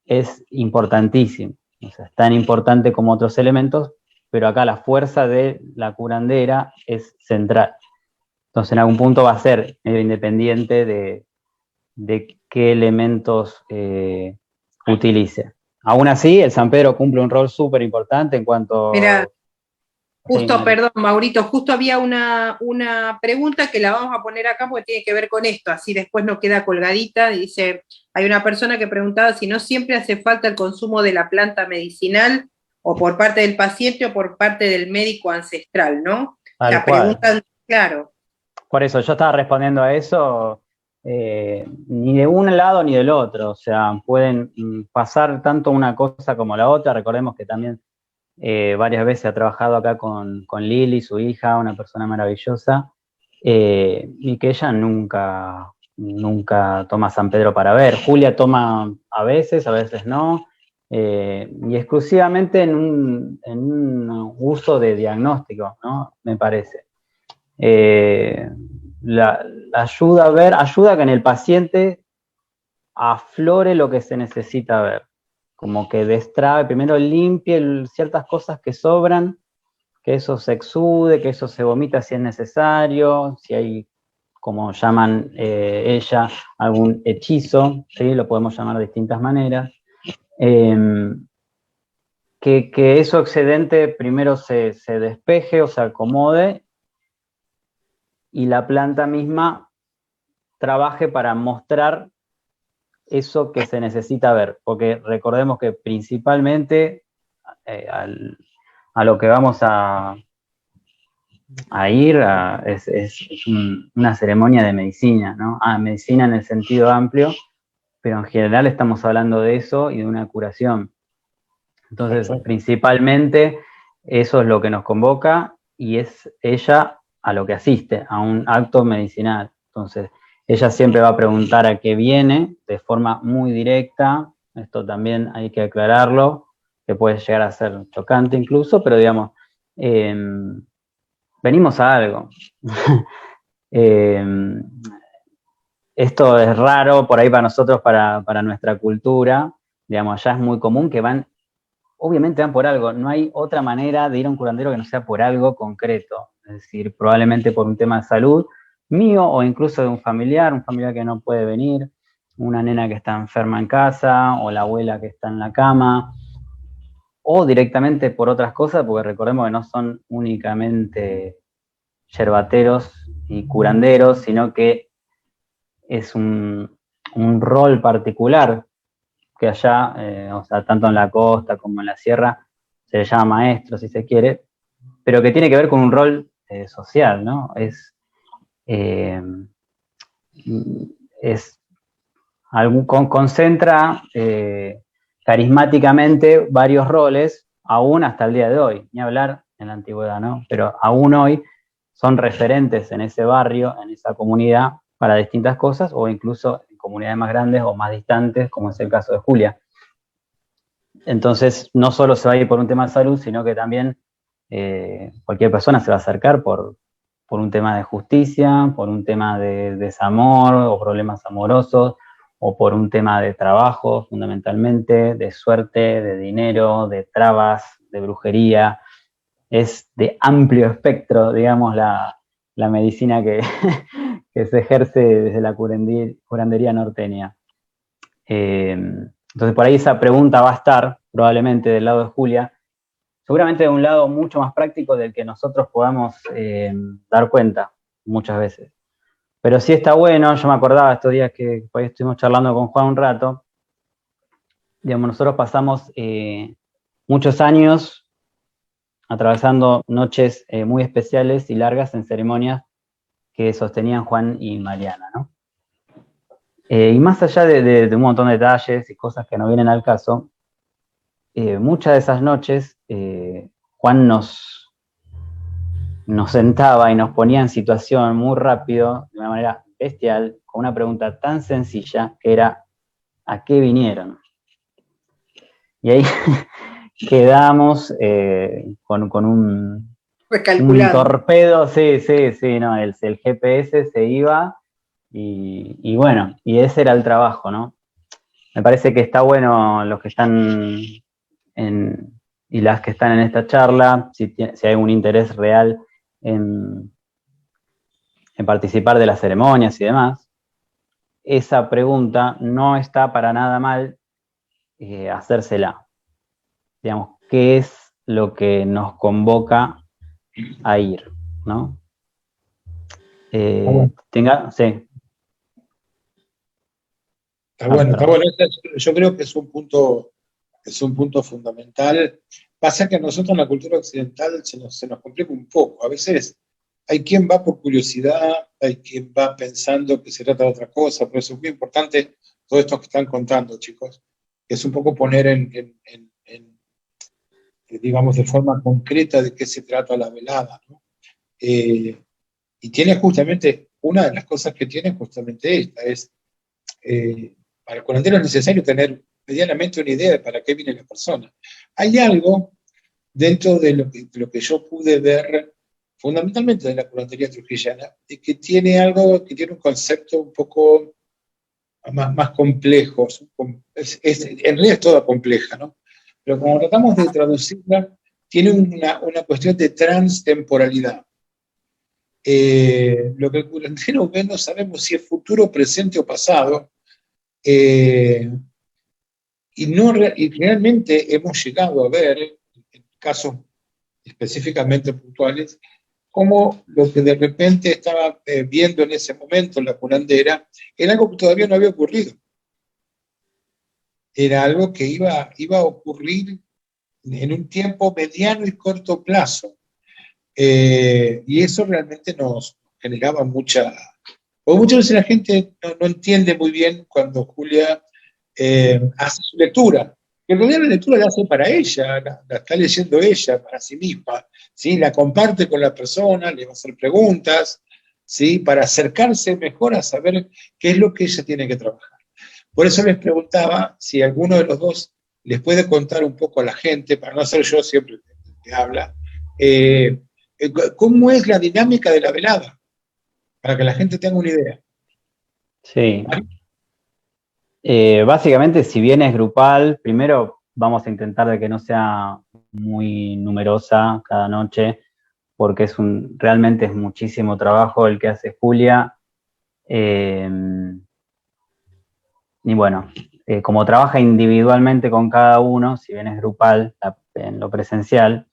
es importantísimo. O sea, es tan importante como otros elementos, pero acá la fuerza de la curandera es central. Entonces, en algún punto va a ser medio independiente de qué elementos utilice. Aún así, el San Pedro cumple un rol súper importante en cuanto... Mira, justo, sí, perdón, Maurito, justo había una pregunta que la vamos a poner acá porque tiene que ver con esto, así después no queda colgadita. Dice, hay una persona que preguntaba si no siempre hace falta el consumo de la planta medicinal o por parte del paciente o por parte del médico ancestral, ¿no? tal La cual. pregunta, claro. Por eso yo estaba respondiendo a eso, ni de un lado ni del otro. O sea, pueden pasar tanto una cosa como la otra. Recordemos que también varias veces ha trabajado acá con Lili, su hija, una persona maravillosa, y que ella nunca toma San Pedro para ver. Julia toma a veces no, y exclusivamente en un uso de diagnóstico, ¿no? Me parece. La ayuda a ver, ayuda a que en el paciente aflore lo que se necesita ver, como que destrabe, primero limpie ciertas cosas que sobran, que eso se exude, que eso se vomita si es necesario, si hay, como llaman ella, algún hechizo, ¿sí? Lo podemos llamar de distintas maneras. Que eso excedente primero se despeje o se acomode y la planta misma trabaje para mostrar eso que se necesita ver, porque recordemos que principalmente a lo que vamos a ir es una ceremonia de medicina, ¿no? Medicina en el sentido amplio, pero en general estamos hablando de eso y de una curación. Entonces, principalmente eso es lo que nos convoca y es ella a lo que asiste, a un acto medicinal. Entonces, ella siempre va a preguntar a qué viene de forma muy directa. Esto también hay que aclararlo, que puede llegar a ser chocante incluso, pero digamos, venimos a algo. Esto es raro por ahí para nosotros, para nuestra cultura. Digamos, allá es muy común que obviamente van por algo. No hay otra manera de ir a un curandero que no sea por algo concreto. Es decir, probablemente por un tema de salud mío o incluso de un familiar que no puede venir, una nena que está enferma en casa o la abuela que está en la cama, o directamente por otras cosas, porque recordemos que no son únicamente yerbateros y curanderos, sino que es un rol particular que allá, o sea, tanto en la costa como en la sierra, se le llama maestro, si se quiere, pero que tiene que ver con un rol social, ¿no? Concentra carismáticamente varios roles, aún hasta el día de hoy, ni hablar en la antigüedad, ¿no? Pero aún hoy son referentes en ese barrio, en esa comunidad, para distintas cosas, o incluso en comunidades más grandes o más distantes, como es el caso de Julia. Entonces, no solo se va a ir por un tema de salud, sino que también cualquier persona se va a acercar por un tema de justicia, por un tema de desamor o problemas amorosos, o por un tema de trabajo, fundamentalmente, de suerte, de dinero, de trabas, de brujería. Es de amplio espectro, digamos, la medicina que, que se ejerce desde la curandería norteña. Entonces, por ahí esa pregunta va a estar, probablemente, del lado de Julia, seguramente de un lado mucho más práctico del que nosotros podamos dar cuenta muchas veces. Pero sí está bueno, yo me acordaba estos días que por ahí estuvimos charlando con Juan un rato, digamos, nosotros pasamos muchos años atravesando noches muy especiales y largas en ceremonias que sostenían Juan y Mariana, ¿no? Y más allá de un montón de detalles y cosas que no vienen al caso, muchas de esas noches Juan nos sentaba y nos ponía en situación muy rápido, de una manera bestial, con una pregunta tan sencilla que era, ¿a qué vinieron? Y ahí quedamos con un torpedo, sí, no, el GPS se iba y bueno, y ese era el trabajo, ¿no? Me parece que está bueno los que están y las que están en esta charla, si hay un interés real en participar de las ceremonias y demás, esa pregunta no está para nada mal hacérsela. Digamos, ¿qué es lo que nos convoca a ir? ¿No? Sí. Está bueno, está bueno. Yo creo que es un punto fundamental. Pasa que a nosotros en la cultura occidental se nos complica un poco. A veces hay quien va por curiosidad, hay quien va pensando que se trata de otra cosa, por eso es muy importante todo esto que están contando, chicos, que es un poco poner digamos, de forma concreta de qué se trata la velada, ¿no? Y tiene justamente, una de las cosas que tiene justamente esta, es, para el curandero es necesario tener medianamente una idea de para qué viene la persona. Hay algo dentro de lo que yo pude ver, fundamentalmente de la curandería trujillana, de que tiene algo, que tiene un concepto un poco más complejo. En realidad es toda compleja, ¿no? Pero como tratamos de traducirla, tiene una cuestión de transtemporalidad. Lo que el curandero ve no sabemos si es futuro, presente o pasado, y realmente hemos llegado a ver, en casos específicamente puntuales, cómo lo que de repente estaba viendo en ese momento la curandera era algo que todavía no había ocurrido. Era algo que iba a ocurrir en un tiempo mediano y corto plazo. Y eso realmente nos generaba porque muchas veces la gente no entiende muy bien cuando Julia hace su lectura. En realidad la lectura la hace para ella, la está leyendo ella, para sí misma, ¿sí? La comparte con la persona, le va a hacer preguntas, ¿sí? Para acercarse mejor a saber qué es lo que ella tiene que trabajar. Por eso les preguntaba si alguno de los dos les puede contar un poco a la gente, para no ser yo siempre que habla, cómo es la dinámica de la velada, para que la gente tenga una idea. Sí. Básicamente, si bien es grupal, primero vamos a intentar de que no sea muy numerosa cada noche, porque realmente es muchísimo trabajo el que hace Julia. Y bueno, como trabaja individualmente con cada uno, si bien es grupal en lo presencial,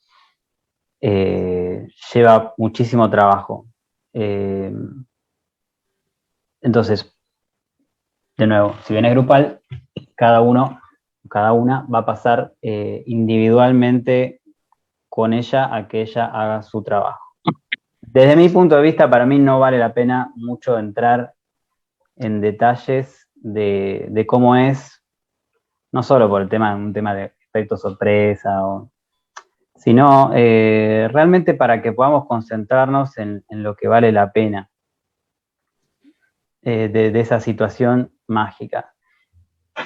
lleva muchísimo trabajo. Entonces, de nuevo, si bien es grupal, cada una va a pasar individualmente con ella a que ella haga su trabajo. Desde mi punto de vista, para mí no vale la pena mucho entrar en detalles de cómo es, no solo por un tema de efecto sorpresa, sino realmente para que podamos concentrarnos en lo que vale la pena. de esa situación mágica.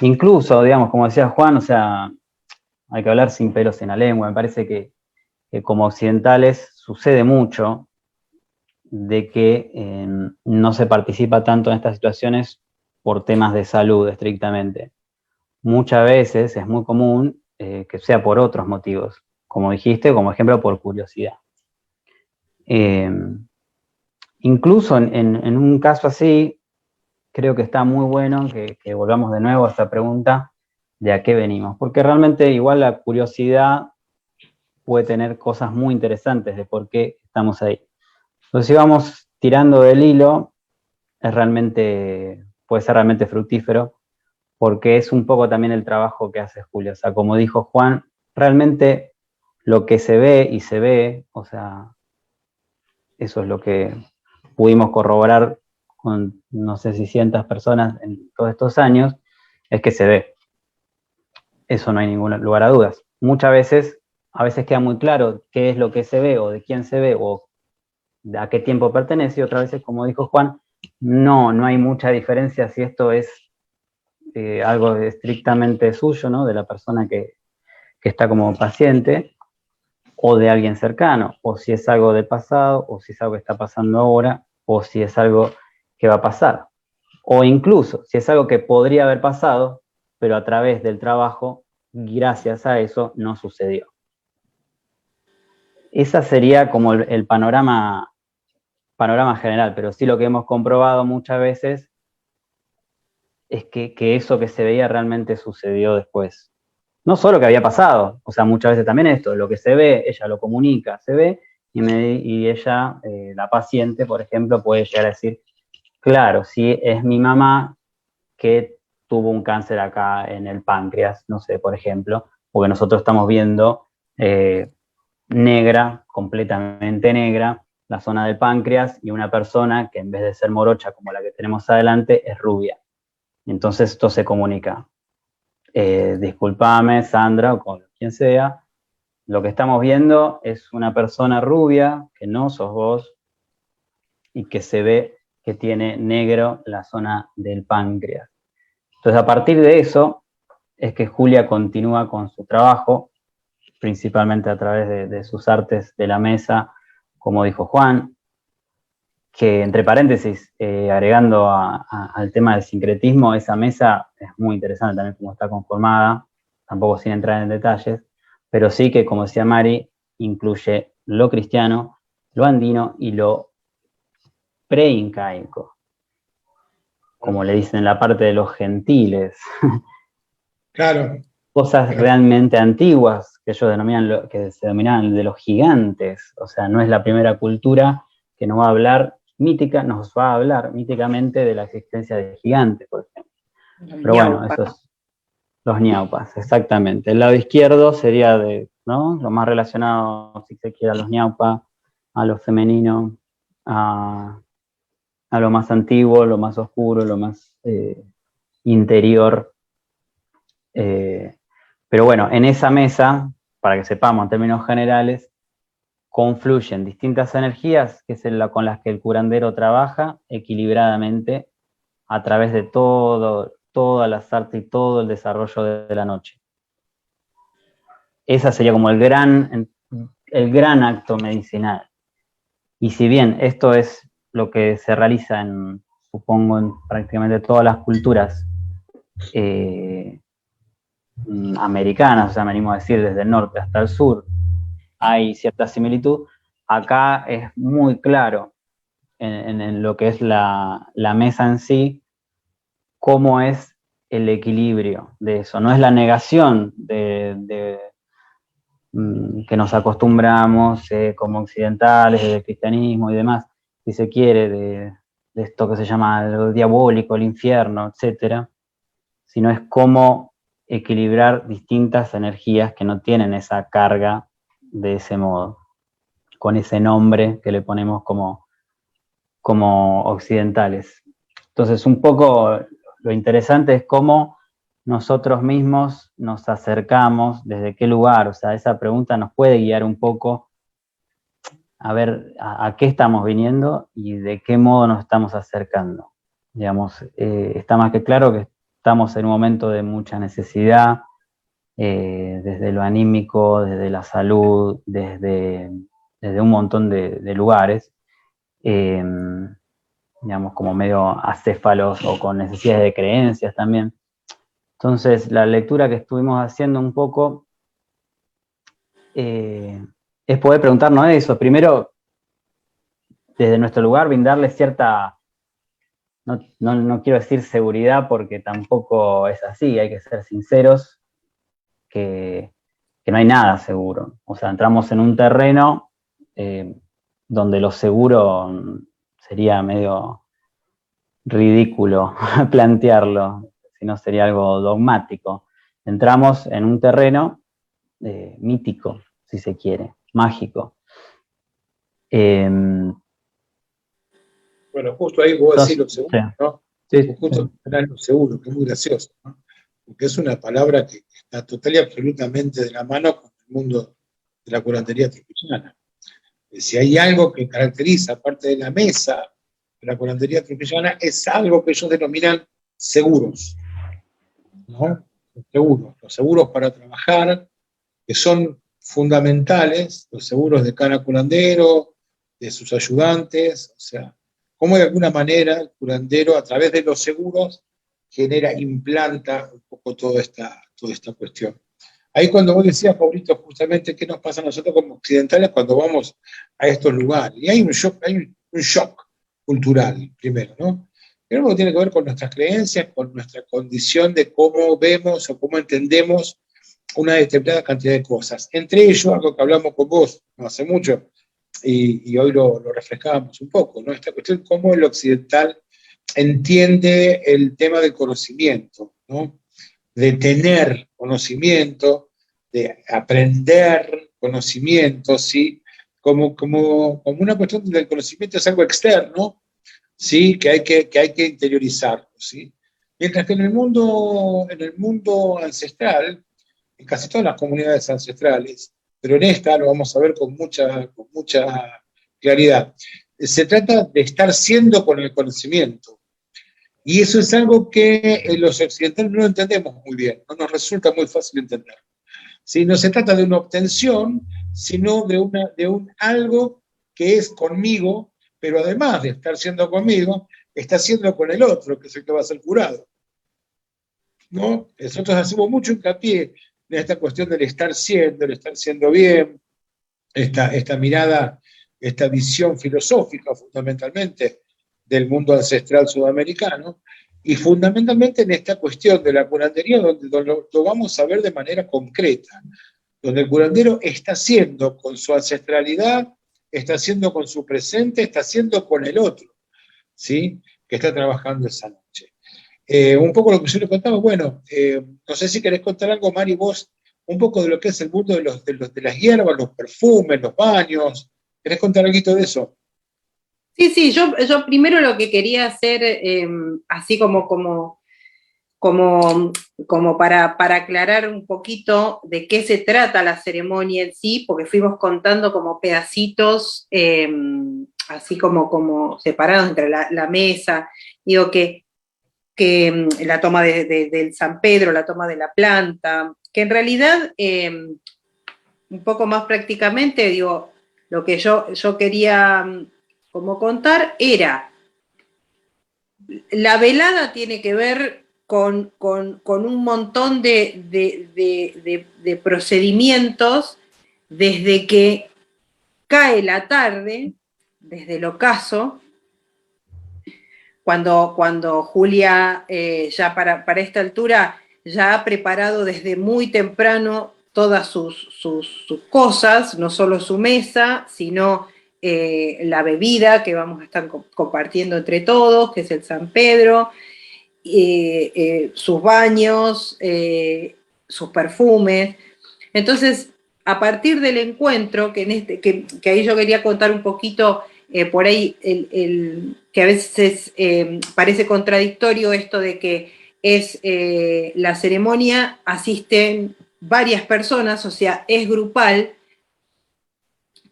Incluso, digamos, como decía Juan, o sea, hay que hablar sin pelos en la lengua. Me parece que como occidentales sucede mucho de que no se participa tanto en estas situaciones por temas de salud estrictamente. Muchas veces es muy común que sea por otros motivos, como dijiste, como ejemplo por curiosidad. Incluso en un caso así, creo que está muy bueno que volvamos de nuevo a esta pregunta de a qué venimos, porque realmente igual la curiosidad puede tener cosas muy interesantes de por qué estamos ahí. Entonces, si vamos tirando del hilo, puede ser realmente fructífero, porque es un poco también el trabajo que hace Julio. O sea, como dijo Juan, realmente lo que se ve y se ve, o sea, eso es lo que pudimos corroborar con no sé si cientos personas en todos estos años, es que se ve. Eso no hay ningún lugar a dudas. Muchas veces, a veces queda muy claro qué es lo que se ve o de quién se ve o a qué tiempo pertenece, y otras veces, como dijo Juan, no hay mucha diferencia si esto es algo estrictamente suyo, ¿no? De la persona que está como paciente, o de alguien cercano, o si es algo del pasado, o si es algo que está pasando ahora, o si es algo que va a pasar. O incluso, si es algo que podría haber pasado, pero a través del trabajo, gracias a eso, no sucedió. Esa sería como el panorama general, pero sí lo que hemos comprobado muchas veces es que eso que se veía realmente sucedió después. No solo que había pasado, o sea, muchas veces también esto, lo que se ve, ella lo comunica, se ve, y ella, la paciente, por ejemplo, puede llegar a decir, claro, sí, es mi mamá que tuvo un cáncer acá en el páncreas, no sé, por ejemplo, porque nosotros estamos viendo negra, completamente negra, la zona del páncreas, y una persona que en vez de ser morocha como la que tenemos adelante, es rubia. Entonces esto se comunica. Disculpame, Sandra, o con quien sea, lo que estamos viendo es una persona rubia, que no sos vos, y que se ve que tiene negro la zona del páncreas. Entonces, a partir de eso, es que Julia continúa con su trabajo, principalmente a través de sus artes de la mesa, como dijo Juan, que entre paréntesis, agregando al tema del sincretismo, esa mesa es muy interesante también como está conformada, tampoco sin entrar en detalles, pero sí que, como decía Mari, incluye lo cristiano, lo andino y lo pre-incaico, como le dicen en la parte de los gentiles. Claro. Cosas Claro. realmente antiguas que ellos denominan, que se denominaban de los gigantes. O sea, no es la primera cultura que nos va a hablar míticamente de la existencia de gigantes, por ejemplo. Pero bueno, esos los ñaupas, exactamente. El lado izquierdo sería ¿no? Lo más relacionado, si se quiere, a los ñaupas, a lo femenino, a lo más antiguo, lo más oscuro, lo más interior. Pero bueno, en esa mesa, para que sepamos en términos generales, confluyen distintas energías, que es con las que el curandero trabaja equilibradamente a través de todas las artes y todo el desarrollo de la noche. Esa sería como el gran acto medicinal. Y si bien esto es lo que se realiza supongo, en prácticamente todas las culturas americanas, o sea, me animo a decir desde el norte hasta el sur, hay cierta similitud, acá es muy claro en lo que es la mesa en sí, cómo es el equilibrio de eso. No es la negación que nos acostumbramos como occidentales, del cristianismo y demás, si se quiere, de esto que se llama lo diabólico, el infierno, etcétera, sino es cómo equilibrar distintas energías que no tienen esa carga de ese modo, con ese nombre que le ponemos como occidentales. Entonces, un poco lo interesante es cómo nosotros mismos nos acercamos, desde qué lugar, o sea, esa pregunta nos puede guiar un poco a ver a qué estamos viniendo y de qué modo nos estamos acercando. digamos, está más que claro que estamos en un momento de mucha necesidad, desde lo anímico, desde la salud, desde un montón de lugares, digamos, como medio acéfalos o con necesidades de creencias también. Entonces, la lectura que estuvimos haciendo un poco es poder preguntarnos eso. Primero, desde nuestro lugar, brindarle cierta, no quiero decir seguridad porque tampoco es así, hay que ser sinceros, que no hay nada seguro. O sea, entramos en un terreno donde lo seguro sería medio ridículo plantearlo, si no sería algo dogmático. Entramos en un terreno mítico, si se quiere, mágico. Bueno, justo ahí vos decís lo seguro, sí. ¿no? Sí, Justo lo seguro, que es muy gracioso, ¿no? Porque es una palabra que está total y absolutamente de la mano con el mundo de la curandería trujillana. Si hay algo que caracteriza, aparte de la mesa de la curandería trujillana, es algo que ellos denominan seguros, ¿no? Los seguros para trabajar, que son fundamentales, los seguros de cada curandero, de sus ayudantes, o sea, cómo de alguna manera el curandero a través de los seguros implanta un poco toda esta cuestión. Ahí cuando vos decías, Paulito, justamente qué nos pasa a nosotros como occidentales cuando vamos a estos lugares. Y hay un shock cultural, primero, ¿no? Primero que tiene que ver con nuestras creencias, con nuestra condición de cómo vemos o cómo entendemos una determinada cantidad de cosas. Entre ellos, algo que hablamos con vos no hace mucho, y hoy lo refrescábamos un poco, ¿no? Esta cuestión, cómo el occidental entiende el tema del conocimiento, ¿no? De tener conocimiento, de aprender conocimiento, ¿sí? Como una cuestión del conocimiento es algo externo, ¿sí? Que hay que interiorizarlo, ¿sí? Mientras que en el mundo ancestral, en casi todas las comunidades ancestrales, pero en esta lo vamos a ver con mucha claridad, se trata de estar siendo con el conocimiento. Y eso es algo que los occidentales no entendemos muy bien, no nos resulta muy fácil entender. ¿Sí? No se trata de una obtención, sino de un algo que es conmigo, pero además de estar siendo conmigo, está siendo con el otro, que es el que va a ser curado. ¿No? Nosotros hacemos mucho hincapié en esta cuestión del estar siendo bien, esta mirada, esta visión filosófica fundamentalmente del mundo ancestral sudamericano, y fundamentalmente en esta cuestión de la curandería, donde lo vamos a ver de manera concreta, donde el curandero está haciendo con su ancestralidad, está haciendo con su presente, está haciendo con el otro, ¿sí? Que está trabajando esa noche. Un poco lo que yo le contaba, bueno, no sé si querés contar algo, Mari, vos, un poco de lo que es el mundo de las hierbas, los perfumes, los baños. ¿Querés contar algo de eso? Sí, yo primero lo que quería hacer, así como para aclarar un poquito de qué se trata la ceremonia en sí, porque fuimos contando como pedacitos, así como separados entre la mesa, digo que la toma del San Pedro, la toma de la planta, que en realidad, un poco más prácticamente, digo, lo que yo quería como contar era, la velada tiene que ver con un montón de procedimientos desde que cae la tarde, desde el ocaso, cuando Julia ya para esta altura ya ha preparado desde muy temprano todas sus cosas, no solo su mesa, sino la bebida que vamos a estar compartiendo entre todos, que es el San Pedro, sus baños, sus perfumes. Entonces, a partir del encuentro, que ahí yo quería contar un poquito, por ahí, que a veces parece contradictorio esto de que es la ceremonia, asisten varias personas, o sea, es grupal,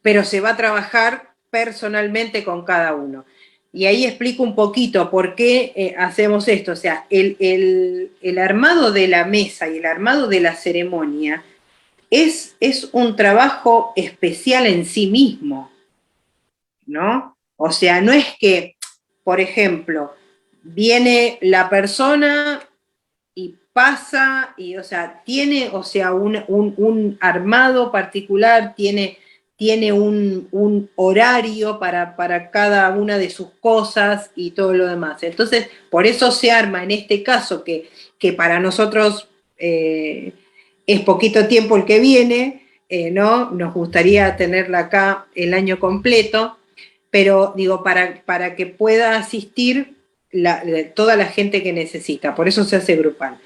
pero se va a trabajar personalmente con cada uno. Y ahí explico un poquito por qué hacemos esto. O sea, el armado de la mesa y el armado de la ceremonia es un trabajo especial en sí mismo, ¿no? O sea, no es que, por ejemplo, viene la persona y pasa, y, o sea, tiene, o sea, un armado particular, tiene un horario para cada una de sus cosas y todo lo demás. Entonces, por eso se arma en este caso, que para nosotros es poquito tiempo el que viene, ¿no? Nos gustaría tenerla acá el año completo, pero digo, para que pueda asistir toda la gente que necesita, por eso se hace grupal.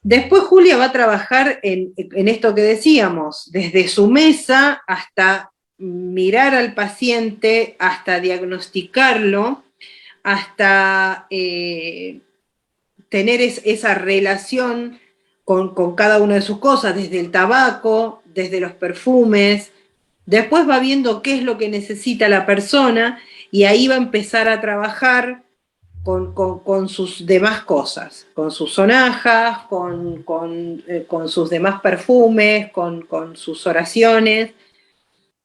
Después Julia va a trabajar en esto que decíamos, desde su mesa hasta mirar al paciente, hasta diagnosticarlo, hasta tener esa relación con cada una de sus cosas, desde el tabaco, desde los perfumes. Después va viendo qué es lo que necesita la persona y ahí va a empezar a trabajar con sus demás cosas, con sus sonajas, con sus demás perfumes, con sus oraciones.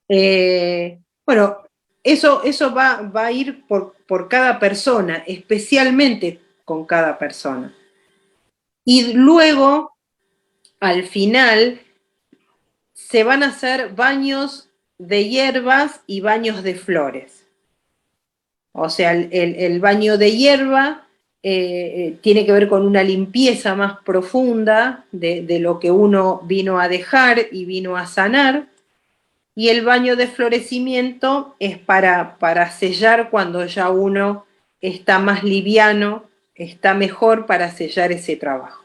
Bueno, eso va a ir por cada persona, especialmente con cada persona. Y luego, al final, se van a hacer baños de hierbas y baños de flores. O sea, el baño de hierba tiene que ver con una limpieza más profunda de lo que uno vino a dejar y vino a sanar, y el baño de florecimiento es para sellar cuando ya uno está más liviano, está mejor para sellar ese trabajo.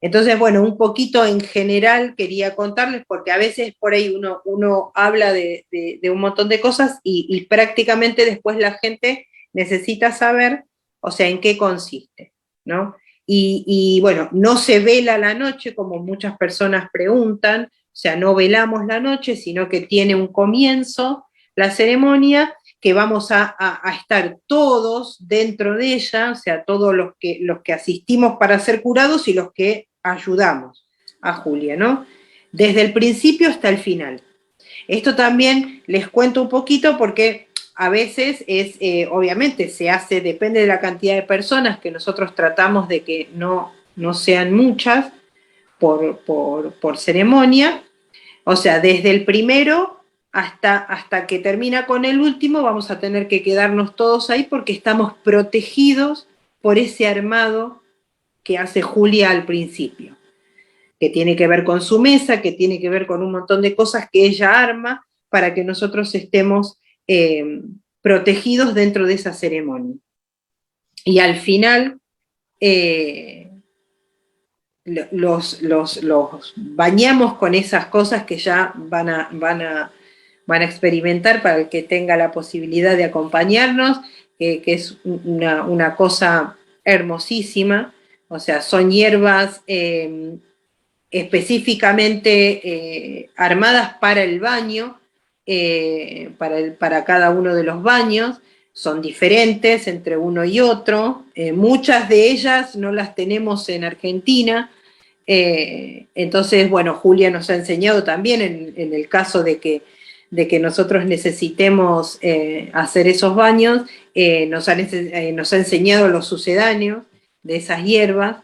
Entonces, bueno, un poquito en general quería contarles, porque a veces por ahí uno habla de un montón de cosas y prácticamente después la gente necesita saber, o sea, en qué consiste, ¿no? Y bueno, no se vela la noche, como muchas personas preguntan, o sea, no velamos la noche, sino que tiene un comienzo la ceremonia, que vamos a estar todos dentro de ella, o sea, todos los que asistimos para ser curados y los que ayudamos a Julia, ¿no? Desde el principio hasta el final. Esto también les cuento un poquito porque a veces obviamente se hace, depende de la cantidad de personas, que nosotros tratamos de que no sean muchas por ceremonia. O sea, desde el primero hasta que termina con el último, vamos a tener que quedarnos todos ahí porque estamos protegidos por ese armado que hace Julia al principio, que tiene que ver con su mesa, que tiene que ver con un montón de cosas que ella arma para que nosotros estemos protegidos dentro de esa ceremonia. Y al final los bañamos con esas cosas que ya van a experimentar, para el que tenga la posibilidad de acompañarnos, que es una cosa hermosísima. O sea, son hierbas específicamente armadas para el baño, para cada uno de los baños. Son diferentes entre uno y otro. Muchas de ellas no las tenemos en Argentina. Entonces, bueno, Julia nos ha enseñado también en el caso de que nosotros necesitemos hacer esos baños, nos ha enseñado los sucedáneos de esas hierbas.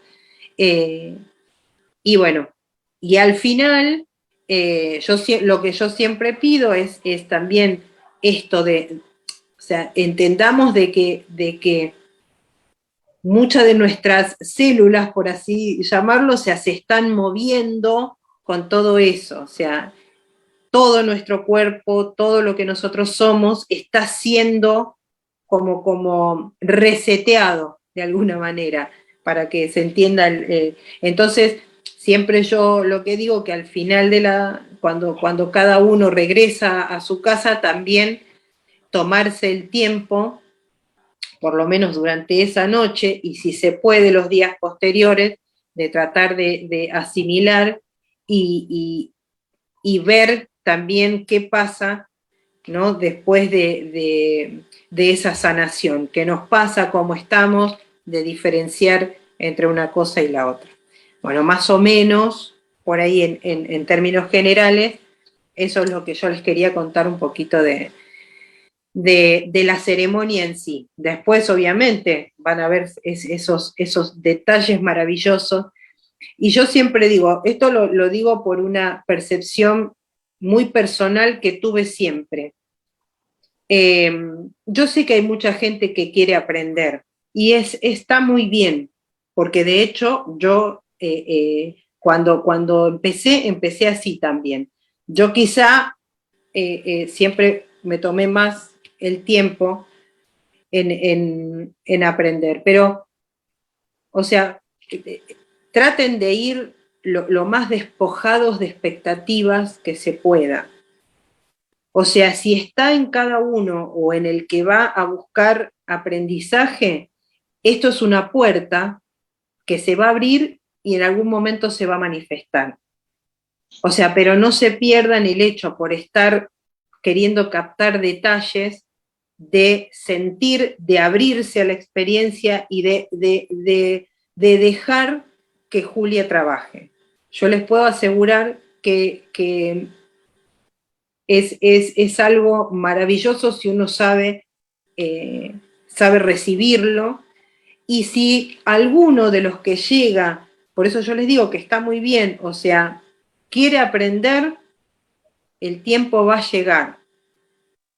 Y bueno, y al final, lo que yo siempre pido es también esto o sea, entendamos de que muchas de nuestras células, por así llamarlo, o sea, se están moviendo con todo eso. O sea, todo nuestro cuerpo, todo lo que nosotros somos, está siendo como reseteado de alguna manera, para que se entienda. Entonces, siempre yo lo que digo, que al final cuando cada uno regresa a su casa, también tomarse el tiempo, por lo menos durante esa noche, y si se puede los días posteriores, de tratar de asimilar y ver también qué pasa ¿no? Después de esa sanación, qué nos pasa, cómo estamos, de diferenciar entre una cosa y la otra. Bueno, más o menos, por ahí en términos generales, eso es lo que yo les quería contar un poquito de la ceremonia en sí. Después, obviamente, van a ver esos detalles maravillosos. Y yo siempre digo, esto lo digo por una percepción muy personal que tuve siempre. Yo sé que hay mucha gente que quiere aprender y está muy bien, porque de hecho yo cuando empecé así también. Yo quizá siempre me tomé más el tiempo en aprender, pero, o sea, traten de ir lo más despojados de expectativas que se pueda. O sea, si está en cada uno o en el que va a buscar aprendizaje, esto es una puerta que se va a abrir y en algún momento se va a manifestar. O sea, pero no se pierdan el hecho por estar queriendo captar detalles de sentir, de abrirse a la experiencia y de dejar que Julia trabaje. Yo les puedo asegurar que es algo maravilloso si uno sabe recibirlo, y si alguno de los que llega, por eso yo les digo que está muy bien, o sea, quiere aprender, el tiempo va a llegar,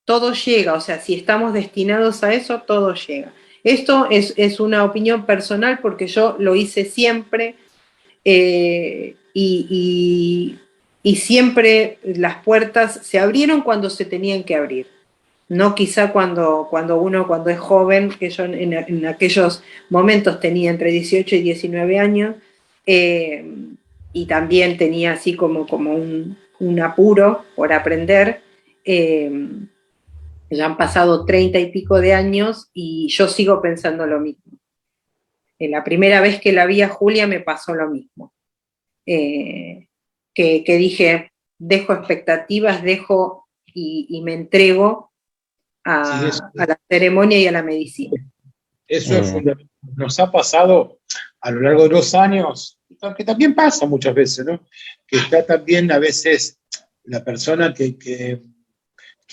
todo llega, o sea, si estamos destinados a eso, todo llega. Esto es una opinión personal porque yo lo hice siempre, y siempre las puertas se abrieron cuando se tenían que abrir. No quizá cuando es joven, que yo en aquellos momentos tenía entre 18 y 19 años, y también tenía así como un apuro por aprender. Ya han pasado 30 y pico de años y yo sigo pensando lo mismo. La primera vez que la vi a Julia me pasó lo mismo. Que dije, dejo expectativas, y me entrego a la ceremonia y a la medicina. Eso es fundamental. Nos ha pasado a lo largo de los años, que también pasa muchas veces, ¿no? Que está también a veces la persona que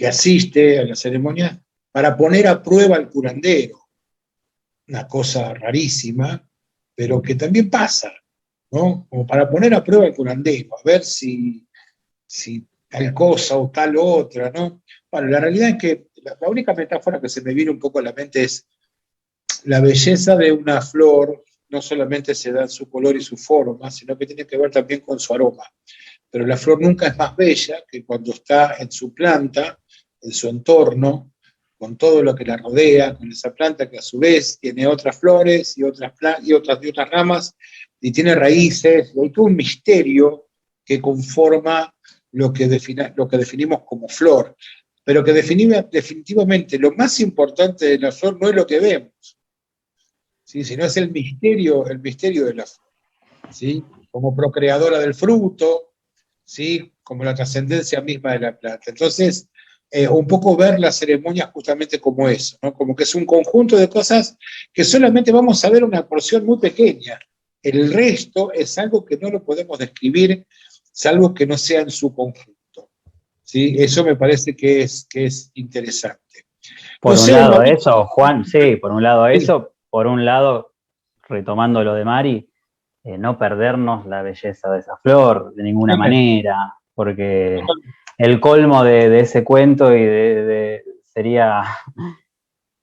asiste a la ceremonia para poner a prueba al curandero. Una cosa rarísima, pero que también pasa, ¿no? Como para poner a prueba al curandero, a ver si tal cosa o tal otra, ¿no? Bueno, la realidad es que la única metáfora que se me viene un poco a la mente es la belleza de una flor, no solamente se da en su color y su forma, sino que tiene que ver también con su aroma. Pero la flor nunca es más bella que cuando está en su planta, en su entorno, con todo lo que la rodea, con esa planta que a su vez tiene otras flores y otras ramas, y tiene raíces, y hay todo un misterio que conforma lo que definimos como flor, pero que definitivamente lo más importante de la flor no es lo que vemos, ¿sí? Sino es el misterio de la flor, ¿sí? Como procreadora del fruto, ¿sí? Como la trascendencia misma de la planta. Entonces, un poco ver las ceremonias justamente como eso, ¿no? Como que es un conjunto de cosas que solamente vamos a ver una porción muy pequeña. El resto es algo que no lo podemos describir, salvo que no sea en su conjunto, ¿sí? Eso me parece que es interesante. Por No un sé, lado María, eso, Juan, sí, por un lado sí, eso, por un lado, retomando lo de Mari, no perdernos la belleza de esa flor de ninguna manera, porque el colmo de ese cuento sería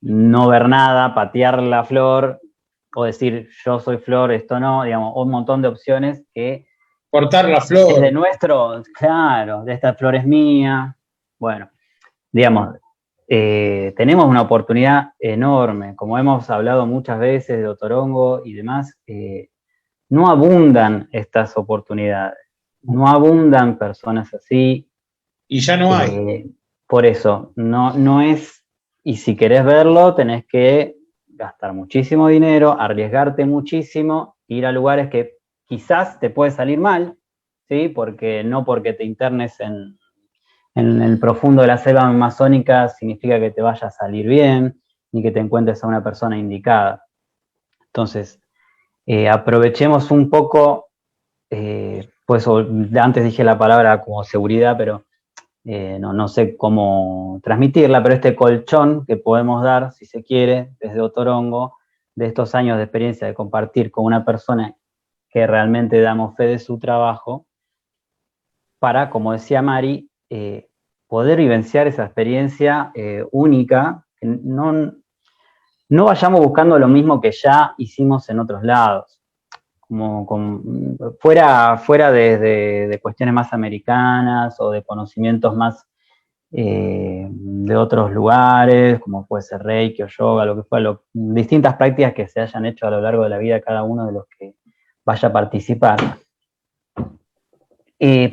no ver nada, patear la flor, o decir yo soy flor, esto no, digamos, un montón de opciones que cortar la es de flor. nuestro, claro, de esta flor es mía. Bueno, digamos, tenemos una oportunidad enorme, como hemos hablado muchas veces de Otorongo y demás, no abundan estas oportunidades, no abundan personas así. Y ya no hay. Por eso, no es, y si querés verlo, tenés que gastar muchísimo dinero, arriesgarte muchísimo, ir a lugares que quizás te puede salir mal, ¿sí? Porque no porque te internes en en el profundo de la selva amazónica significa que te vaya a salir bien, ni que te encuentres a una persona indicada. Entonces, aprovechemos un poco, pues antes dije la palabra como seguridad, pero no sé cómo transmitirla, pero este colchón que podemos dar, si se quiere, desde Otorongo, de estos años de experiencia de compartir con una persona que realmente damos fe de su trabajo, para, como decía Mari, poder vivenciar esa experiencia única, que no vayamos buscando lo mismo que ya hicimos en otros lados, fuera de cuestiones más americanas o de conocimientos más de otros lugares, como puede ser Reiki o yoga, lo que fuera, distintas prácticas que se hayan hecho a lo largo de la vida cada uno de los que vaya a participar.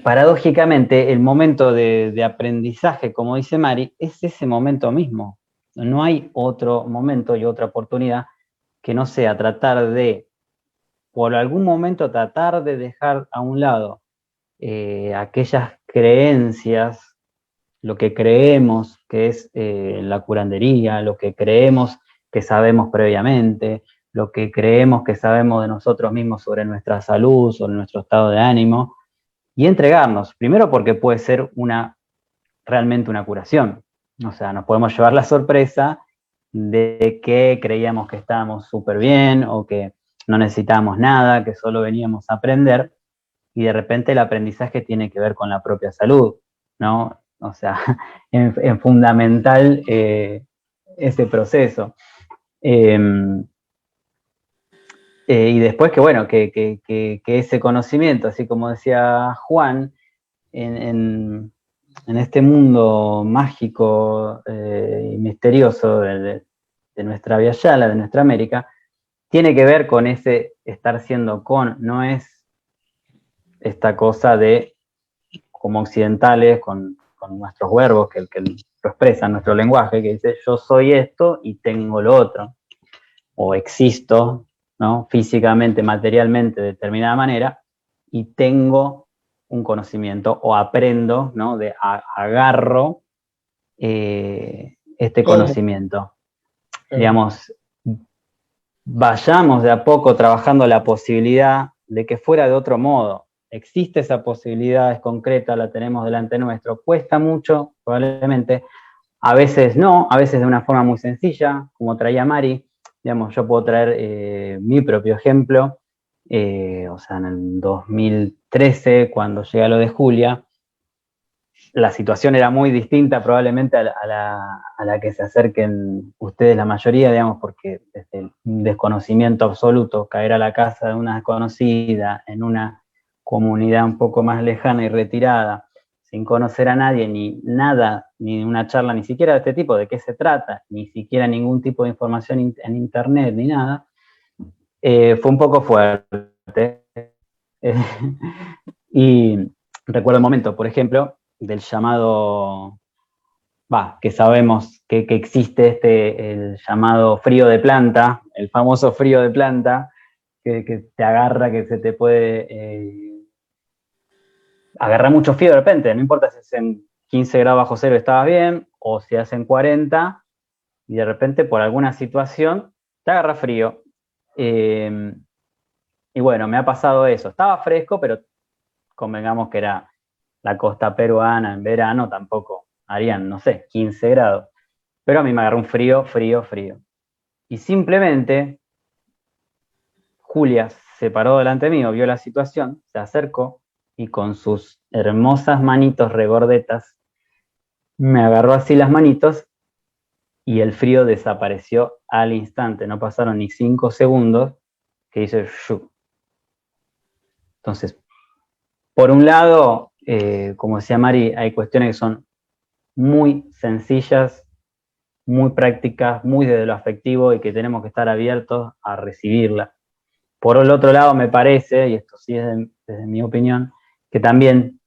Paradójicamente, el momento de aprendizaje, como dice Mari, es ese momento mismo. No hay otro momento y otra oportunidad que no sea tratar de, por algún momento, tratar de dejar a un lado aquellas creencias, lo que creemos que es la curandería, lo que creemos que sabemos previamente, lo que creemos que sabemos de nosotros mismos sobre nuestra salud, sobre nuestro estado de ánimo, y entregarnos, primero porque puede ser realmente una curación. O sea, nos podemos llevar la sorpresa de que creíamos que estábamos súper bien o que no necesitábamos nada, que solo veníamos a aprender, y de repente el aprendizaje tiene que ver con la propia salud, ¿no? O sea, en fundamental ese proceso. Y después que, bueno, que ese conocimiento, así como decía Juan, en este mundo mágico y misterioso de nuestra Via Yala, de nuestra América, tiene que ver con ese estar siendo con, no es esta cosa de, como occidentales, con nuestros verbos que lo expresan, nuestro lenguaje, que dice yo soy esto y tengo lo otro, o existo, ¿no? Físicamente, materialmente, de determinada manera, y tengo un conocimiento, o aprendo, ¿no? Agarro este conocimiento. Digamos, vayamos de a poco trabajando la posibilidad de que fuera de otro modo. Existe esa posibilidad, es concreta, la tenemos delante nuestro. Cuesta mucho, probablemente, a veces no, a veces de una forma muy sencilla, como traía Mari. Digamos, yo puedo traer mi propio ejemplo. O sea, en el 2013, cuando llega lo de Julia, la situación era muy distinta probablemente a la que se acerquen ustedes la mayoría, digamos, porque desde el desconocimiento absoluto, caer a la casa de una desconocida, en una comunidad un poco más lejana y retirada, sin conocer a nadie, ni nada, ni una charla, ni siquiera de este tipo, de qué se trata, ni siquiera ningún tipo de información en internet, ni nada, fue un poco fuerte. Y recuerdo el momento, por ejemplo, del llamado, que sabemos que existe el llamado frío de planta, el famoso frío de planta, que te agarra, que se te puede agarrar mucho frío de repente, no importa si es en 15 grados bajo cero estabas bien, o si hacen 40, y de repente por alguna situación te agarra frío. Y bueno, me ha pasado eso, estaba fresco, pero convengamos que era la costa peruana en verano, tampoco harían, no sé, 15 grados. Pero a mí me agarró un frío, frío, frío. Y simplemente Julia se paró delante mío, vio la situación, se acercó y con sus hermosas manitos regordetas me agarró así las manitos y el frío desapareció al instante. No pasaron ni 5 segundos que hice shuk. Entonces, por un lado, como decía Mari, hay cuestiones que son muy sencillas, muy prácticas, muy desde lo afectivo y que tenemos que estar abiertos a recibirla. Por el otro lado, me parece, y esto sí es desde mi opinión, que también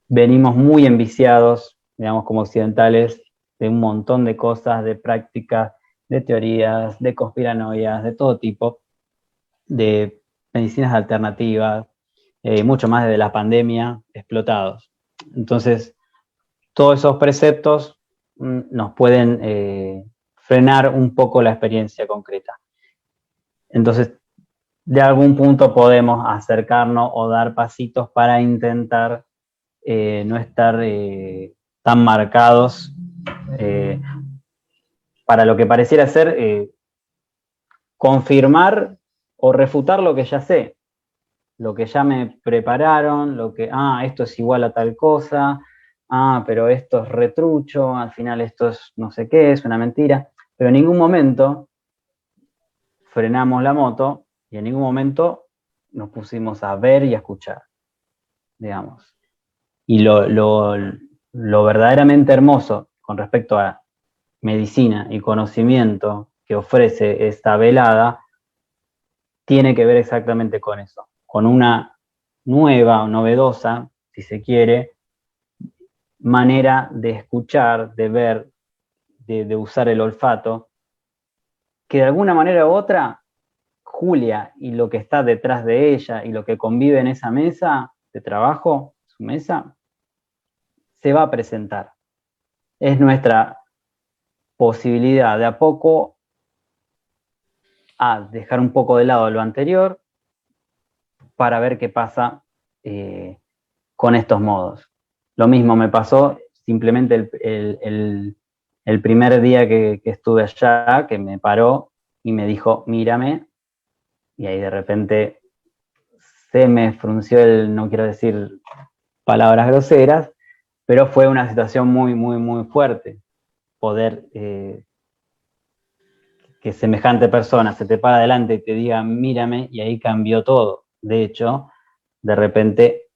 venimos muy enviciados, digamos, como occidentales, de un montón de cosas, de prácticas, de teorías, de conspiranoias, de todo tipo, de medicinas alternativas, mucho más desde la pandemia, explotados. Entonces, todos esos preceptos nos pueden frenar un poco la experiencia concreta. Entonces, de algún punto podemos acercarnos o dar pasitos para intentar no estar tan marcados para lo que pareciera ser confirmar o refutar lo que ya sé, lo que ya me prepararon, lo que, esto es igual a tal cosa, pero esto es retrucho, al final esto es no sé qué, es una mentira, pero en ningún momento frenamos la moto y en ningún momento nos pusimos a ver y a escuchar, digamos. Y lo verdaderamente hermoso con respecto a medicina y conocimiento que ofrece esta velada tiene que ver exactamente con eso, con una nueva o novedosa, si se quiere, manera de escuchar, de ver, de usar el olfato, que de alguna manera u otra, Julia y lo que está detrás de ella y lo que convive en esa mesa de trabajo, su mesa, se va a presentar. Es nuestra posibilidad de a poco a dejar un poco de lado lo anterior para ver qué pasa con estos modos. Lo mismo me pasó simplemente el primer día que estuve allá, que me paró y me dijo, mírame, y ahí de repente se me frunció no quiero decir palabras groseras, pero fue una situación muy, muy, muy fuerte poder que semejante persona se te para adelante y te diga, mírame, y ahí cambió todo. De hecho, de repente,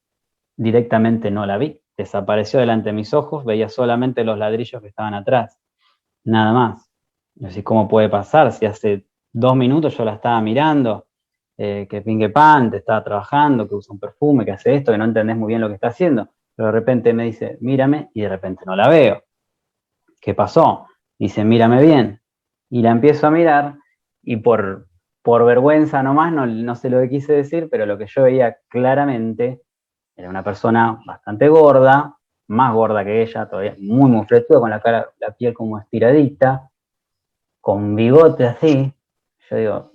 directamente no la vi. Desapareció delante de mis ojos, veía solamente los ladrillos que estaban atrás. Nada más. Así, ¿cómo puede pasar? Si hace 2 minutos yo la estaba mirando, que pingue pan, te estaba trabajando, que usa un perfume, que hace esto, que no entendés muy bien lo que está haciendo. Pero de repente me dice, mírame, y de repente no la veo. ¿Qué pasó? Dice, mírame bien. Y la empiezo a mirar, y por vergüenza nomás, no sé lo que quise decir, pero lo que yo veía claramente era una persona bastante gorda, más gorda que ella, todavía muy, muy fletuda, con la piel como estiradita, con bigote así. Yo digo,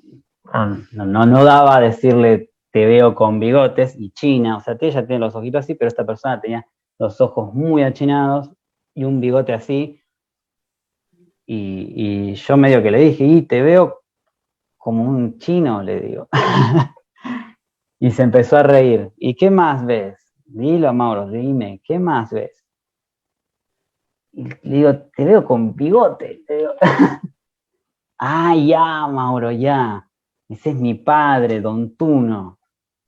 no daba a decirle, te veo con bigotes, y china, o sea, ella tiene los ojitos así, pero esta persona tenía los ojos muy achinados y un bigote así. Y yo medio que le dije, y te veo como un chino, le digo. Y se empezó a reír. ¿Y qué más ves? Dilo, Mauro, dime, ¿qué más ves? Y le digo, te veo con bigote. Le digo, ya, Mauro, ya. Ese es mi padre, Don Tuno.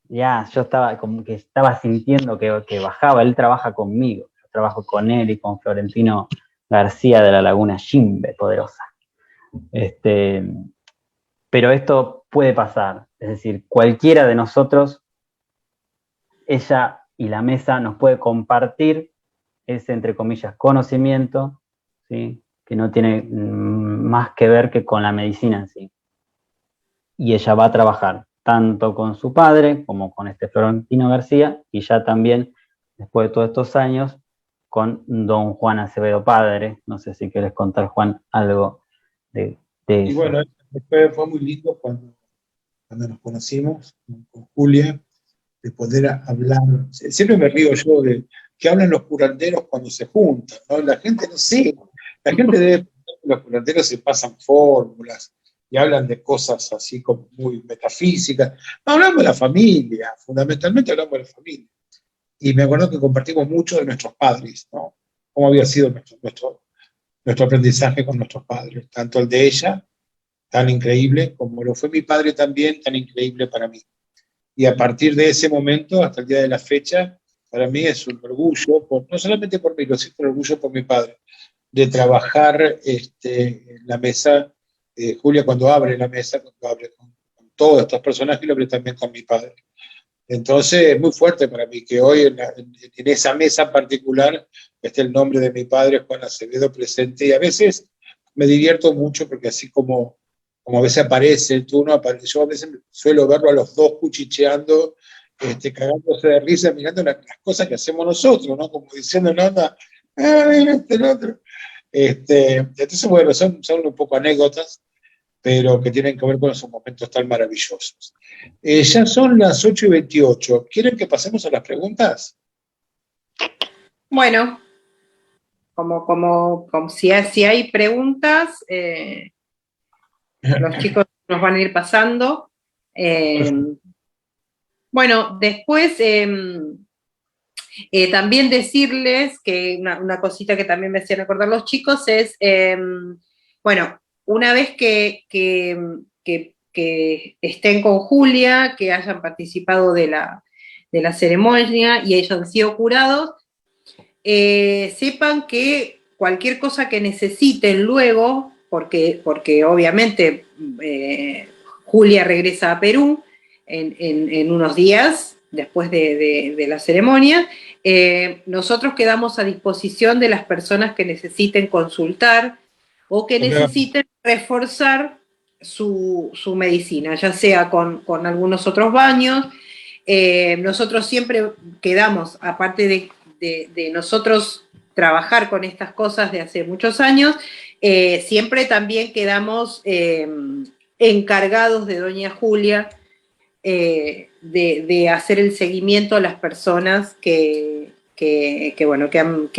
Ya, yo estaba como que estaba sintiendo que bajaba, él trabaja conmigo. Yo trabajo con él y con Florentino García de la Laguna Yimbe, poderosa. Pero esto puede pasar, es decir, cualquiera de nosotros, ella y la mesa nos puede compartir ese, entre comillas, conocimiento, ¿sí? Que no tiene más que ver que con la medicina en sí. Y ella va a trabajar tanto con su padre como con Florentino García, y ya también, después de todos estos años, con don Juan Acevedo padre. No sé si quieres contar, Juan, algo de eso. Y bueno, fue muy lindo cuando nos conocimos con Julia, de poder hablar. Siempre me río yo de que hablan los curanderos cuando se juntan, ¿no? La gente no sé, la gente debe pensar que los curanderos se pasan fórmulas y hablan de cosas así como muy metafísicas. No, hablamos de la familia, fundamentalmente hablamos de la familia. Y me acuerdo que compartimos mucho de nuestros padres, ¿no? Cómo había sido nuestro aprendizaje con nuestros padres, tanto el de ella, tan increíble, como lo fue mi padre también, tan increíble para mí. Y a partir de ese momento, hasta el día de la fecha, para mí es un orgullo, no solamente por mí, sino un orgullo por mi padre, de trabajar en la mesa. Julia, cuando abre la mesa, cuando abre con todos estos personajes, lo abre también con mi padre. Entonces, es muy fuerte para mí que hoy en esa mesa en particular esté el nombre de mi padre, Juan Acevedo, presente. Y a veces me divierto mucho porque así como a veces aparece el turno, yo a veces suelo verlo a los dos cuchicheando, cagándose de risa, mirando las cosas que hacemos nosotros, ¿no? Como diciendo, no, mira, el otro. Entonces, bueno, son un poco anécdotas, pero que tienen que ver con esos momentos tan maravillosos. Ya son las 8:28. ¿Quieren que pasemos a las preguntas? Bueno, como si hay preguntas, los chicos nos van a ir pasando. Bueno, después también decirles que una cosita que también me hacían acordar los chicos es, bueno, una vez que estén con Julia, que hayan participado de la ceremonia y ellos han sido curados, sepan que cualquier cosa que necesiten luego, porque obviamente Julia regresa a Perú en unos días después de la ceremonia, nosotros quedamos a disposición de las personas que necesiten consultar o que necesiten reforzar su medicina, ya sea con algunos otros baños. Nosotros siempre quedamos, aparte de nosotros trabajar con estas cosas de hace muchos años, siempre también quedamos encargados de doña Julia de hacer el seguimiento a las personas que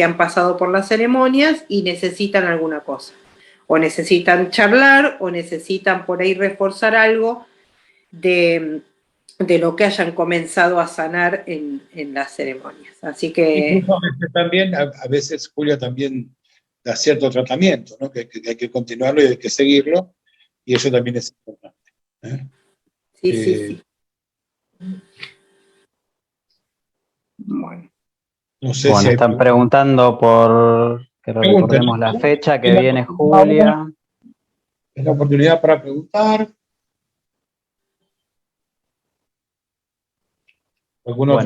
han pasado por las ceremonias y necesitan alguna cosa, o necesitan charlar, o necesitan por ahí reforzar algo de lo que hayan comenzado a sanar en las ceremonias. Así que... Incluso también, a veces Julia también da cierto tratamiento, ¿no? Que hay que continuarlo y hay que seguirlo, y eso también es importante. Sí. Bueno. No sé si están preguntando por que recordemos la fecha que viene Julia. Es la oportunidad para preguntar. Bueno,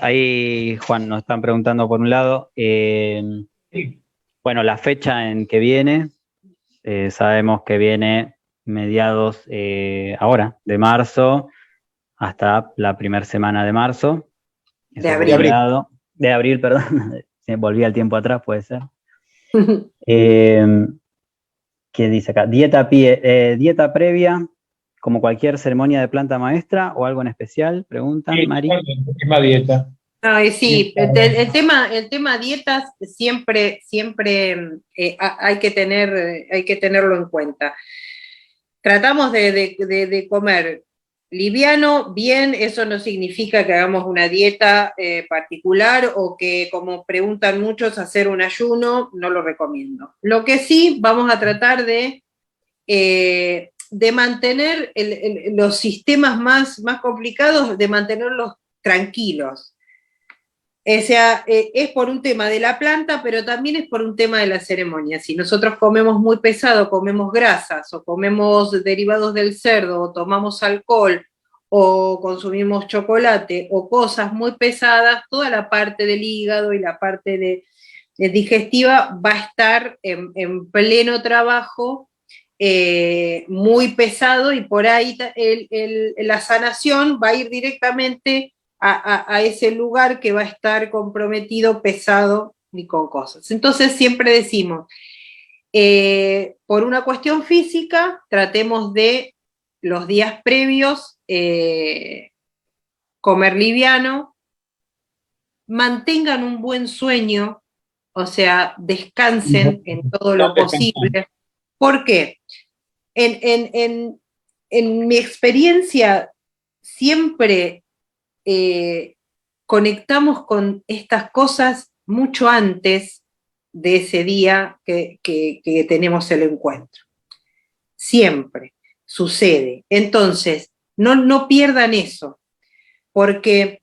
ahí, Juan, nos están preguntando por un lado. Sí. Bueno, la fecha en que viene, sabemos que viene mediados ahora, de marzo, hasta la primera semana de marzo. De abril, perdón. Volví al tiempo atrás, puede ser. ¿Qué dice acá? Dieta previa, como cualquier ceremonia de planta maestra, o algo en especial, preguntan, sí, Mari. Tema dieta. Sí, el tema dietas siempre hay que tenerlo en cuenta. Tratamos de comer liviano, bien, eso no significa que hagamos una dieta particular o que, como preguntan muchos, hacer un ayuno, no lo recomiendo. Lo que sí, vamos a tratar de mantener los sistemas más complicados, de mantenerlos tranquilos. O sea, es por un tema de la planta, pero también es por un tema de la ceremonia. Si nosotros comemos muy pesado, comemos grasas, o comemos derivados del cerdo, o tomamos alcohol, o consumimos chocolate, o cosas muy pesadas, toda la parte del hígado y la parte de digestiva va a estar en pleno trabajo, muy pesado, y por ahí la sanación va a ir directamente a ese lugar que va a estar comprometido, pesado y con cosas. Entonces siempre decimos, por una cuestión física, tratemos de los días previos comer liviano, mantengan un buen sueño, o sea, descansen en todo lo posible. ¿Por qué? En mi experiencia, siempre conectamos con estas cosas mucho antes de ese día que tenemos el encuentro. Siempre sucede. Entonces, no pierdan eso, porque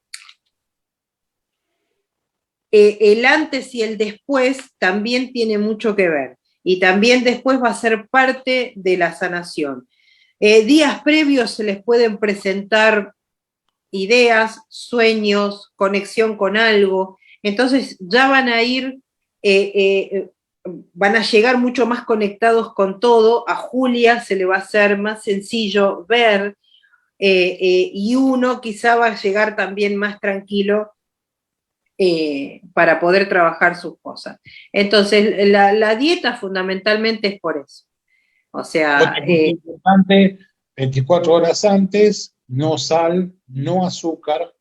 el antes y el después también tiene mucho que ver, y también después va a ser parte de la sanación. Días previos se les pueden presentar ideas, sueños, conexión con algo, entonces ya van a ir, van a llegar mucho más conectados con todo. A Julia se le va a hacer más sencillo ver, y uno quizá va a llegar también más tranquilo para poder trabajar sus cosas. Entonces, la dieta fundamentalmente es por eso. O sea, Otra cosa importante, 24 horas antes, no sal, no azúcar,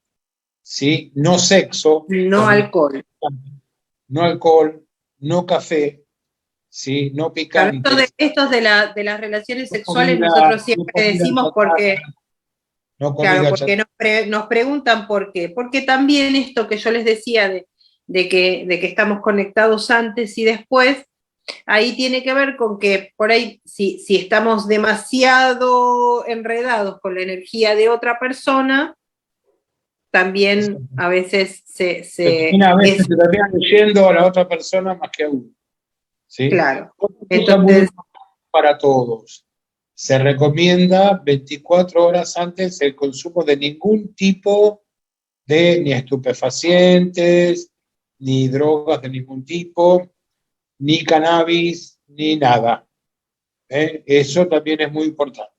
¿sí? No sexo, no alcohol. no alcohol, no café, ¿sí? No Claro, picante. estos de las relaciones No sexuales comida, nosotros no siempre comida decimos porque, chatarra, no claro, comida porque chatarra. nos preguntan por qué. Porque también esto que yo les decía de que estamos conectados antes y después, ahí tiene que ver con que por ahí, si estamos demasiado enredados con la energía de otra persona, también a veces A veces se termina leyendo a la otra persona más que a uno, ¿sí? claro. Otra cosa muy Entonces, importante para todos. Se recomienda 24 horas antes el consumo de ningún tipo de ni estupefacientes, ni drogas de ningún tipo, ni cannabis, ni nada. Eso también es muy importante.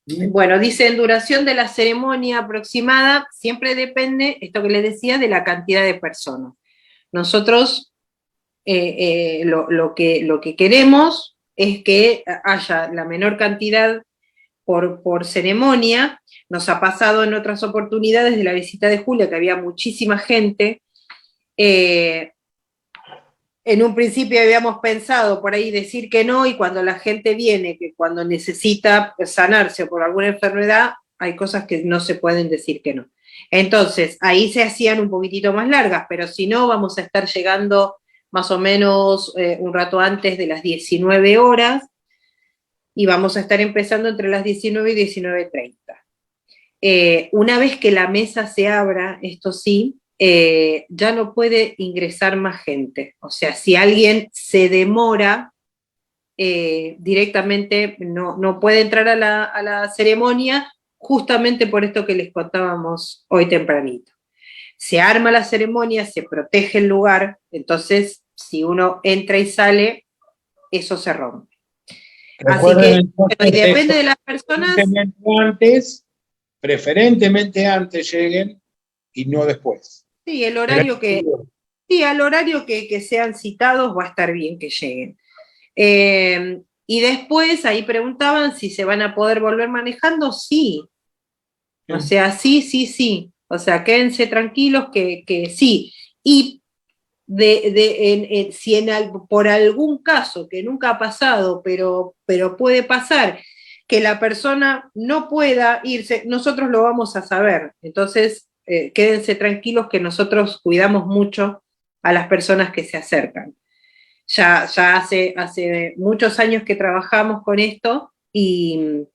bueno, dicen duración de la ceremonia aproximada, siempre depende, esto que les decía, de la cantidad de personas. Nosotros lo que queremos es que haya la menor cantidad por ceremonia. Nos ha pasado en otras oportunidades de la visita de Julia, que había muchísima gente. En un principio habíamos pensado por ahí decir que no, y cuando la gente viene, que cuando necesita sanarse por alguna enfermedad, hay cosas que no se pueden decir que no. Entonces, ahí se hacían un poquitito más largas, pero si no, vamos a estar llegando más o menos un rato antes de las 19 horas, y vamos a estar empezando entre las 19 y 19:30. Una vez que la mesa se abra, esto sí, ya no puede ingresar más gente. O sea, si alguien se demora, directamente no puede entrar a la ceremonia, justamente por esto que les contábamos hoy tempranito. Se arma la ceremonia, se protege el lugar, entonces si uno entra y sale, eso se rompe. Así Recuerden que, bueno, y entonces depende esto, de las personas. preferentemente antes lleguen y no después. Sí, el Pero horario sí, al horario que sean citados va a estar bien que lleguen. Y después ahí preguntaban si se van a poder volver manejando. Sí, o sea, sí, sí, sí. O sea, quédense tranquilos que sí. Y si por algún caso que nunca ha pasado, pero puede pasar, que la persona no pueda irse, nosotros lo vamos a saber. Entonces, quédense tranquilos que nosotros cuidamos mucho a las personas que se acercan. Ya hace muchos años que trabajamos con esto y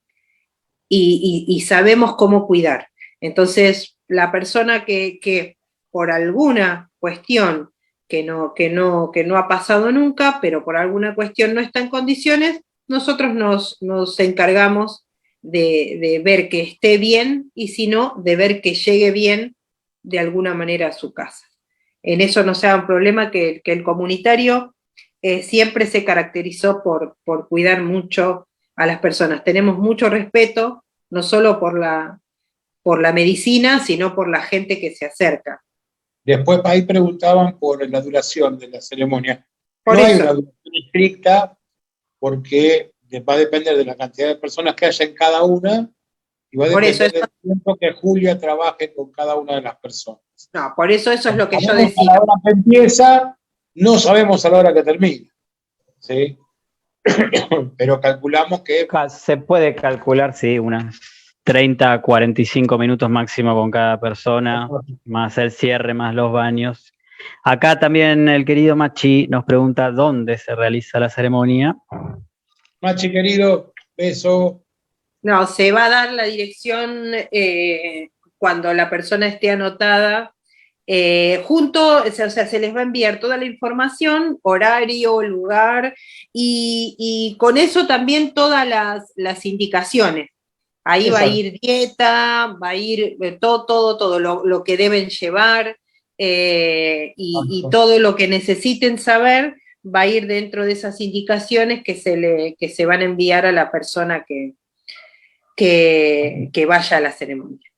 sabemos cómo cuidar. Entonces, la persona que por alguna cuestión que no ha pasado nunca, pero por alguna cuestión no está en condiciones, nosotros nos encargamos de ver que esté bien, y si no, de ver que llegue bien de alguna manera a su casa. En eso no sea un problema, que el comunitario siempre se caracterizó por cuidar mucho a las personas. Tenemos mucho respeto, no solo por la medicina, sino por la gente que se acerca. después ahí preguntaban por la duración de la ceremonia. Por No hay eso, una duración estricta porque va a depender de la cantidad de personas que haya en cada una y va a por eso, depender del tiempo que Julia trabaje con cada una de las personas. no, por eso es lo que yo Sabemos a decía. la hora que empieza, no sabemos a la hora que termina, ¿sí? Pero calculamos que Se puede calcular, sí, unas 30 a 45 minutos máximo con cada persona, más el cierre, más los baños. Acá también el querido Machi nos pregunta dónde se realiza la ceremonia. Machi querido, beso. No, se va a dar la dirección cuando la persona esté anotada. O sea, se les va a enviar toda la información, horario, lugar, y con eso también todas las indicaciones. Ahí va a Exacto. ir dieta, va a ir todo lo que deben llevar, y todo lo que necesiten saber va a ir dentro de esas indicaciones que se van a enviar a la persona que vaya a la ceremonia.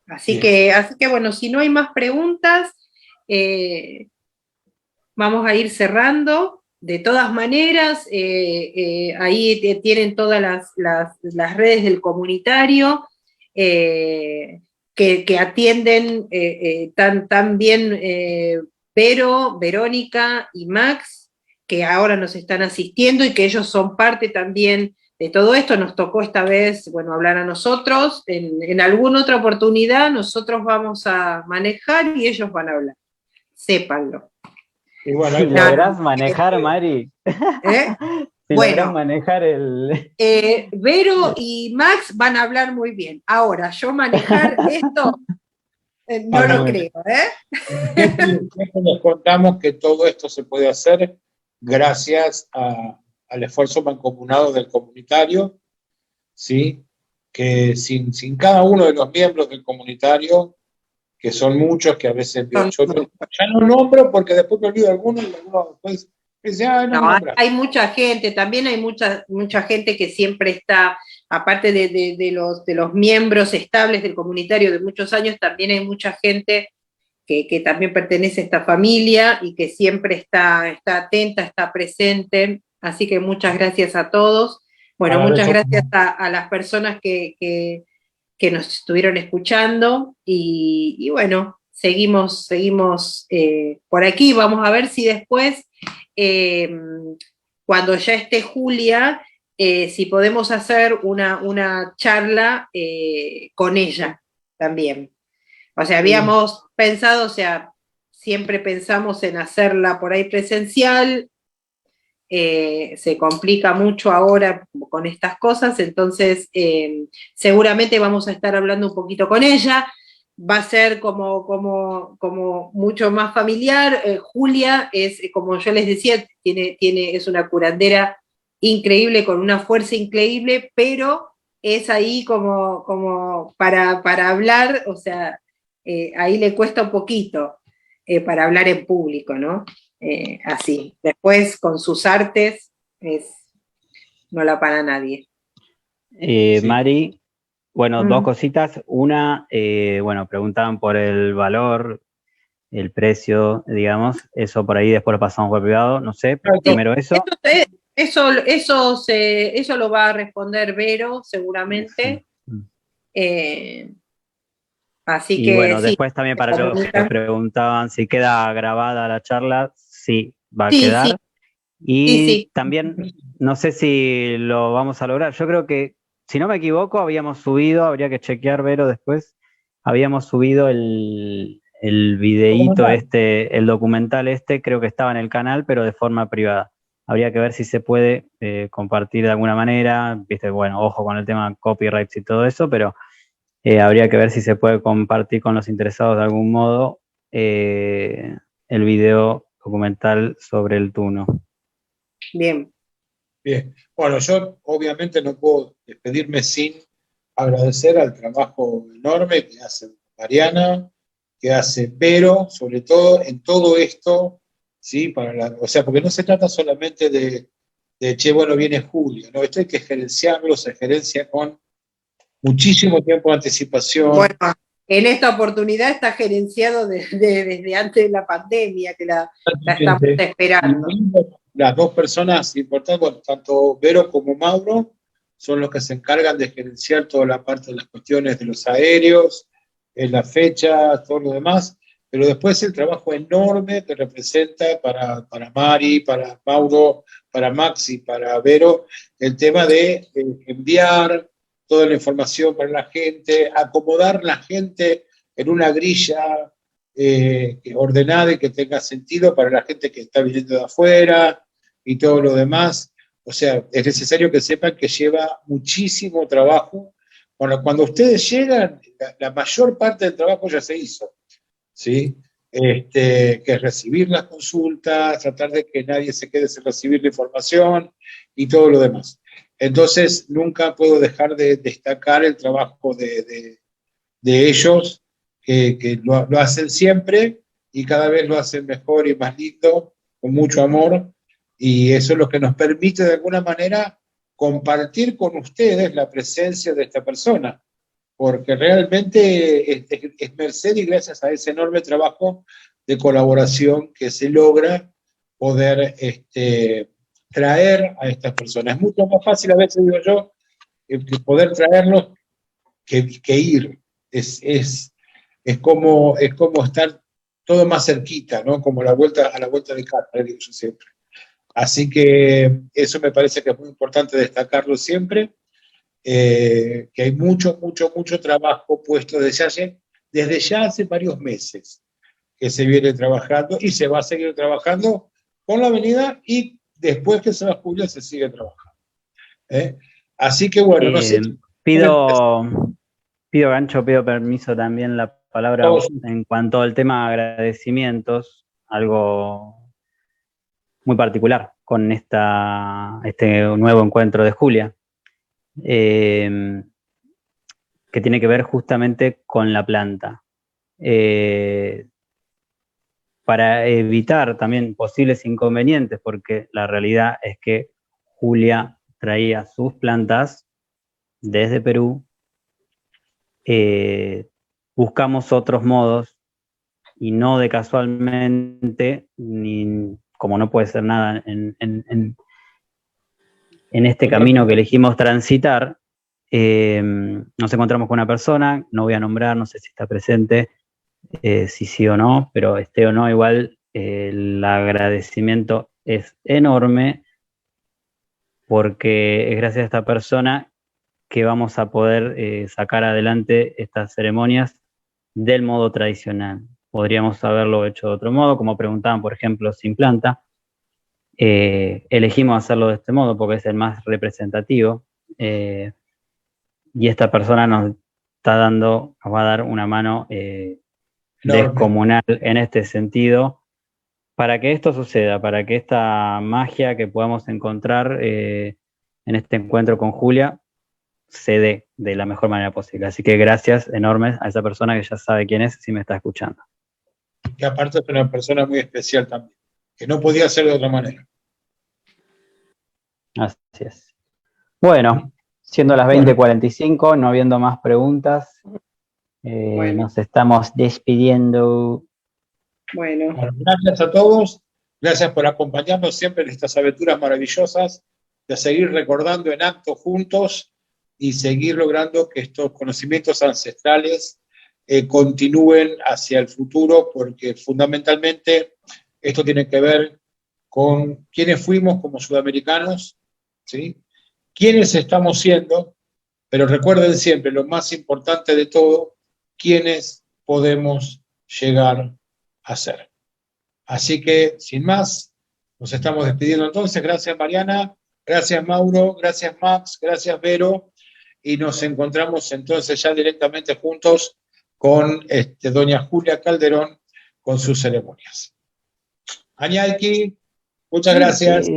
Así que bueno, si no hay más preguntas, vamos a ir cerrando. De todas maneras, ahí tienen todas las redes del comunitario que atienden tan bien Vero, Verónica y Max, que ahora nos están asistiendo y que ellos son parte también de todo esto. Nos tocó esta vez, bueno, hablar a nosotros. En alguna otra oportunidad nosotros vamos a manejar y ellos van a hablar. Sépanlo. Y bueno, Si lográs manejar, Mari. Si bueno, lográs manejar el... Vero y Max van a hablar muy bien. Ahora, yo manejar esto no lo creo, Les contamos que todo esto se puede hacer gracias al esfuerzo mancomunado del comunitario, ¿sí? Que sin cada uno de los miembros del comunitario, que son muchos, que a veces yo ya no nombro porque después me olvido alguno y alguno después dice, hay mucha gente, también hay mucha gente que siempre está, aparte de los miembros estables del comunitario de muchos años, también hay mucha gente que también pertenece a esta familia y que siempre está atenta, está presente. Así que muchas gracias a todos. Bueno, muchas gracias a las personas que nos estuvieron escuchando y bueno, seguimos por aquí. Vamos a ver si después, cuando ya esté Julia, si podemos hacer una charla con ella también. O sea, habíamos pensado, o sea, siempre pensamos en hacerla por ahí presencial, se complica mucho ahora con estas cosas, entonces seguramente vamos a estar hablando un poquito con ella. Va a ser como mucho más familiar. Julia es, como yo les decía, es una curandera increíble, con una fuerza increíble, pero es ahí como para hablar, o sea, ahí le cuesta un poquito para hablar en público, ¿no? Así. Después, con sus artes, no la para nadie. Mari, bueno, dos cositas. Una, bueno, preguntaban por el valor, el precio, digamos. Eso por ahí después lo pasamos por privado, no sé. Primero eso. Eso lo va a responder Vero, seguramente. Así que bueno, sí, después también para los que preguntaban si queda grabada la charla, sí, va a quedar. Sí. Y también, no sé si lo vamos a lograr. Yo creo que, si no me equivoco, habíamos subido, habría que chequear, Vero, después, habíamos subido el videíto el documental creo que estaba en el canal, pero de forma privada. Habría que ver si se puede compartir de alguna manera. Viste, bueno, ojo con el tema de copyrights y todo eso, pero habría que ver si se puede compartir con los interesados de algún modo el video documental sobre el Tuno. Bien. Bueno, yo obviamente no puedo despedirme sin agradecer al trabajo enorme que hace Mariana, que hace Vero, sobre todo en todo esto, ¿sí? O sea, porque no se trata solamente de che, bueno, viene Julio, ¿no? Esto hay que gerenciarlo, se gerencia con muchísimo tiempo de anticipación. Bueno, en esta oportunidad está gerenciado desde antes de la pandemia, que la estamos esperando. Las dos personas importantes, bueno, tanto Vero como Mauro, son los que se encargan de gerenciar toda la parte de las cuestiones de los aéreos, las fechas, todo lo demás, pero después el trabajo enorme que representa para Mari, para Mauro, para Maxi, para Vero, el tema de enviar toda la información para la gente, acomodar la gente en una grilla ordenada y que tenga sentido para la gente que está viniendo de afuera y todo lo demás. O sea, es necesario que sepan que lleva muchísimo trabajo. Bueno, cuando ustedes llegan, la mayor parte del trabajo ya se hizo, ¿sí? Que es recibir las consultas, tratar de que nadie se quede sin recibir la información y todo lo demás. Entonces, nunca puedo dejar de destacar el trabajo de ellos, que lo hacen siempre y cada vez lo hacen mejor y más lindo, con mucho amor, y eso es lo que nos permite de alguna manera compartir con ustedes la presencia de esta persona, porque realmente es merced y gracias a ese enorme trabajo de colaboración que se logra poder traer a estas personas. Es mucho más fácil a veces, digo yo, que poder traerlos que ir. Es como estar todo más cerquita, ¿no? Como a la vuelta de casa, digo yo siempre. Así que eso me parece que es muy importante destacarlo siempre, que hay mucho trabajo puesto desde ya hace varios meses que se viene trabajando y se va a seguir trabajando con la avenida y después que se va a Julia se sigue trabajando. Así que bueno, no sé. Pido gancho, pido permiso también la palabra en cuanto al tema de agradecimientos, algo muy particular con este nuevo encuentro de Julia, que tiene que ver justamente con la planta. Para evitar también posibles inconvenientes, porque la realidad es que Julia traía sus plantas desde Perú, buscamos otros modos y no de casualmente, ni como no puede ser nada en este camino que elegimos transitar, nos encontramos con una persona, no voy a nombrar, no sé si está presente, si sí o no, pero esté o no, igual el agradecimiento es enorme porque es gracias a esta persona que vamos a poder sacar adelante estas ceremonias del modo tradicional. Podríamos haberlo hecho de otro modo, como preguntaban, por ejemplo, sin planta. Elegimos hacerlo de este modo porque es el más representativo. Y esta persona nos va a dar una mano descomunal en este sentido, para que esto suceda, para que esta magia que podamos encontrar en este encuentro con Julia se dé de la mejor manera posible. Así que gracias enormes a esa persona que ya sabe quién es, si me está escuchando. Que aparte es una persona muy especial también, que no podía ser de otra manera. Así es. Bueno, siendo las 20:45, no habiendo más preguntas, nos estamos despidiendo. Bueno, gracias a todos, gracias por acompañarnos siempre en estas aventuras maravillosas, de seguir recordando en acto juntos y seguir logrando que estos conocimientos ancestrales continúen hacia el futuro, porque fundamentalmente esto tiene que ver con quiénes fuimos como sudamericanos, ¿sí? Quiénes estamos siendo, pero recuerden siempre, lo más importante de todo, quiénes podemos llegar a ser. Así que, sin más, nos estamos despidiendo entonces. Gracias, Mariana, gracias, Mauro, gracias, Max, gracias, Vero, y nos encontramos entonces ya directamente juntos con doña Julia Calderón con sus ceremonias. Añalki, muchas gracias.